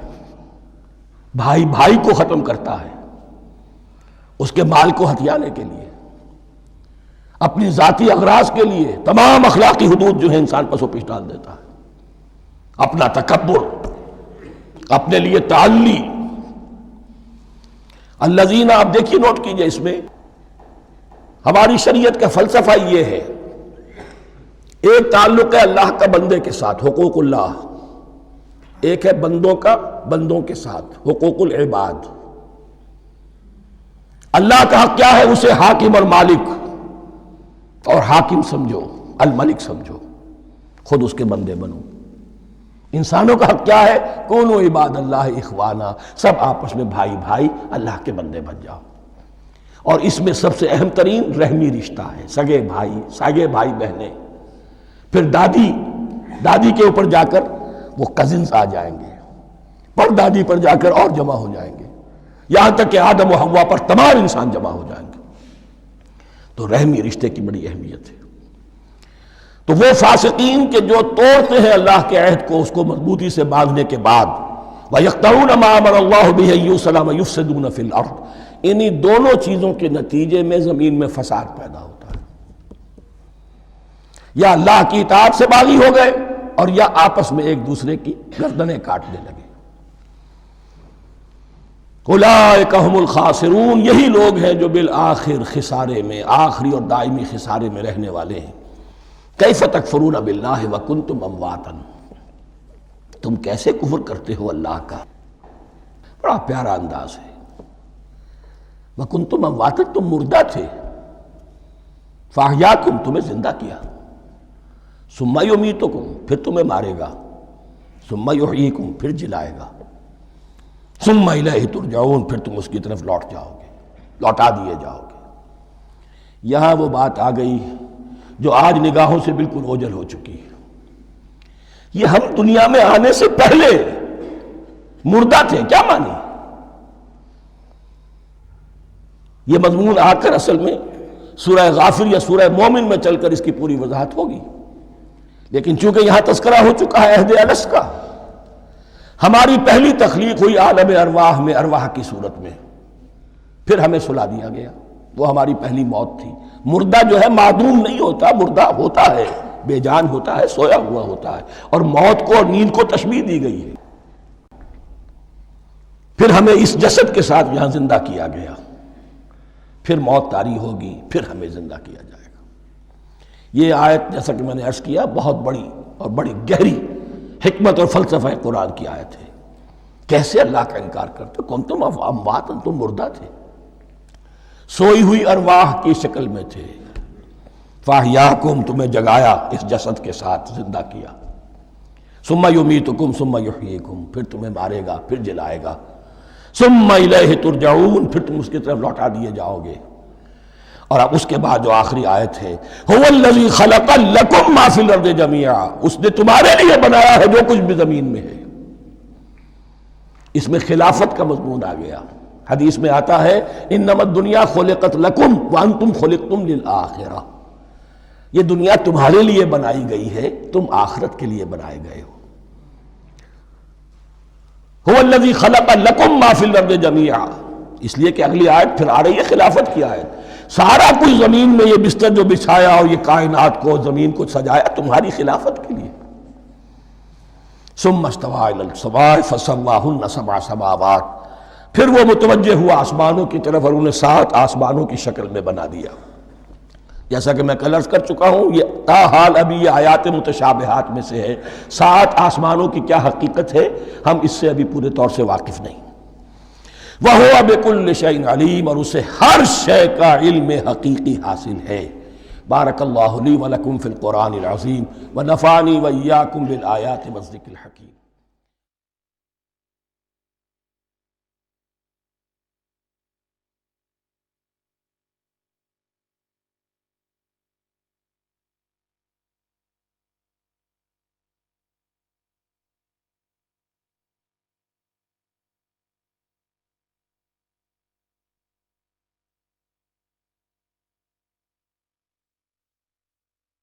بھائی بھائی کو ختم کرتا ہے اس کے مال کو ہتھیانے کے لیے، اپنی ذاتی اغراض کے لیے تمام اخلاقی حدود جو ہے انسان پس و پیش ڈال دیتا ہے، اپنا تکبر، اپنے لیے تعلی۔ الذین، آپ دیکھیے نوٹ کیجئے، اس میں ہماری شریعت کا فلسفہ یہ ہے، ایک تعلق ہے اللہ کا بندے کے ساتھ، حقوق اللہ، ایک ہے بندوں کا بندوں کے ساتھ، حقوق العباد۔ اللہ کا حق کیا ہے؟ اسے حاکم اور مالک، اور حاکم سمجھو، الملک سمجھو، خود اس کے بندے بنو۔ انسانوں کا حق کیا ہے؟ کونوا عباد اللہ اخوانا، سب آپس میں بھائی بھائی اللہ کے بندے بن جاؤ۔ اور اس میں سب سے اہم ترین رحمی رشتہ ہے، سگے بھائی بہنیں، پھر دادی کے اوپر جا کر وہ کزنز آ جائیں گے، پر دادی پر جا کر اور جمع ہو جائیں گے، یہاں تک کہ آدم و حوا پر تمام انسان جمع ہو جائیں گے۔ تو رحمی رشتے کی بڑی اہمیت ہے۔ تو وہ فاسقین کے جو توڑتے ہیں اللہ کے عہد کو، اس کو مضبوطی سے باندھنے کے بعد، وَيَقْطَعُونَ مَا أَمَرَ اللَّهُ بِهِ أَن يُوصَلَ وَيُفْسِدُونَ فِي الْأَرْضِ، انہی دونوں چیزوں کے نتیجے میں زمین میں فساد پیدا ہوتا ہے۔ یا اللہ کی اطاعت سے باغی ہو گئے، اور یا آپس میں ایک دوسرے کی گردنیں کاٹنے لگے۔ اولئک ھم الخاسرون، یہی لوگ ہیں جو بالآخر خسارے میں، آخری اور دائمی خسارے میں رہنے والے ہیں۔ کیف تکفرون باللہ وکنتم امواتا، تم کیسے کفر کرتے ہو اللہ کا؟ بڑا پیارا انداز ہے۔ وکنتم امواتا، تم مردہ تھے، فاحیاکم، تمہیں زندہ کیا، ثم یمیتکم، پھر تمہیں مارے گا، ثم یحییکم، پھر جلائے گا، ثم الیہ ترجعون، پھر تم اس کی طرف لوٹ جاؤ گے، لوٹا دیے جاؤ گے۔ یہاں وہ بات آ گئی جو آج نگاہوں سے بالکل اوجھل ہو چکی ہے۔ یہ ہم دنیا میں آنے سے پہلے مردہ تھے، کیا مانی؟ یہ مضمون آ کر اصل میں سورہ غافر یا سورہ مومن میں چل کر اس کی پوری وضاحت ہوگی، لیکن چونکہ یہاں تذکرہ ہو چکا ہے عہد الست کا، ہماری پہلی تخلیق ہوئی عالم ارواح میں، ارواح کی صورت میں، پھر ہمیں سلا دیا گیا، وہ ہماری پہلی موت تھی۔ مردہ جو ہے معدوم نہیں ہوتا، مردہ ہوتا ہے، بے جان ہوتا ہے، سویا ہوا ہوتا ہے، اور موت کو اور نیند کو تشبیہ دی گئی ہے۔ پھر ہمیں اس جسد کے ساتھ یہاں زندہ کیا گیا، پھر موت طاری ہوگی، پھر ہمیں زندہ کیا جائے گا۔ یہ آیت جیسا کہ میں نے عرض کیا بہت بڑی اور بڑی گہری حکمت اور فلسفہ قرآن کی آیت ہے۔ کیسے اللہ کا انکار کرتے؟ کنتم اموات، تم مردہ تھے، سوئی ہوئی ارواح کی شکل میں تھے، فاحیاکم، تمہیں جگایا اس جسد کے ساتھ، زندہ کیا، ثم یمیتکم ثم یحییکم، پھر تمہیں مارے گا، پھر جلائے گا، ثم الیہ ترجعون، پھر تم اس کی طرف لوٹا دیے جاؤ گے۔ اور اب اس کے بعد جو آخری آیت ہے، هو الذی خلق لکم ما فی الارض جمیعا، اس نے تمہارے لیے بنایا ہے جو کچھ بھی زمین میں ہے۔ اس میں خلافت کا مضمون آ گیا۔ حدیث میں آتا ہے انما الدنیا خلقت لکم وانتم خلقتم للآخرہ، یہ دنیا تمہارے لیے بنائی گئی ہے، تم آخرت کے لیے بنائے گئے ہو۔ هو الذی خلق لکم ما فی الارض جمیعا، اس لیے کہ اگلی آیت پھر آ رہی ہے خلافت کی آیت۔ سارا کچھ زمین میں یہ بستر جو بچھایا اور یہ کائنات کو، زمین کو سجایا تمہاری خلافت کے لیے۔ ثم استوى الى السماء فسواهن سبع سماوات، پھر وہ متوجہ ہوا آسمانوں کی طرف اور انہیں 7 آسمانوں کی شکل میں بنا دیا۔ جیسا کہ میں کل عرض کر چکا ہوں، یہ تاحال ابھی یہ آیات متشابہات میں سے ہے۔ 7 آسمانوں کی کیا حقیقت ہے ہم اس سے ابھی پورے طور سے واقف نہیں۔ وَهُوَ بِكُلِّ شَيْءٍ عَلِيمٌ، اور اسے ہر شے کا علم حقیقی حاصل ہے۔ بارک اللہ لی ولکم فی القرآن العظیم ونفعنی وإیاکم بالآیات والذکر الحکیم۔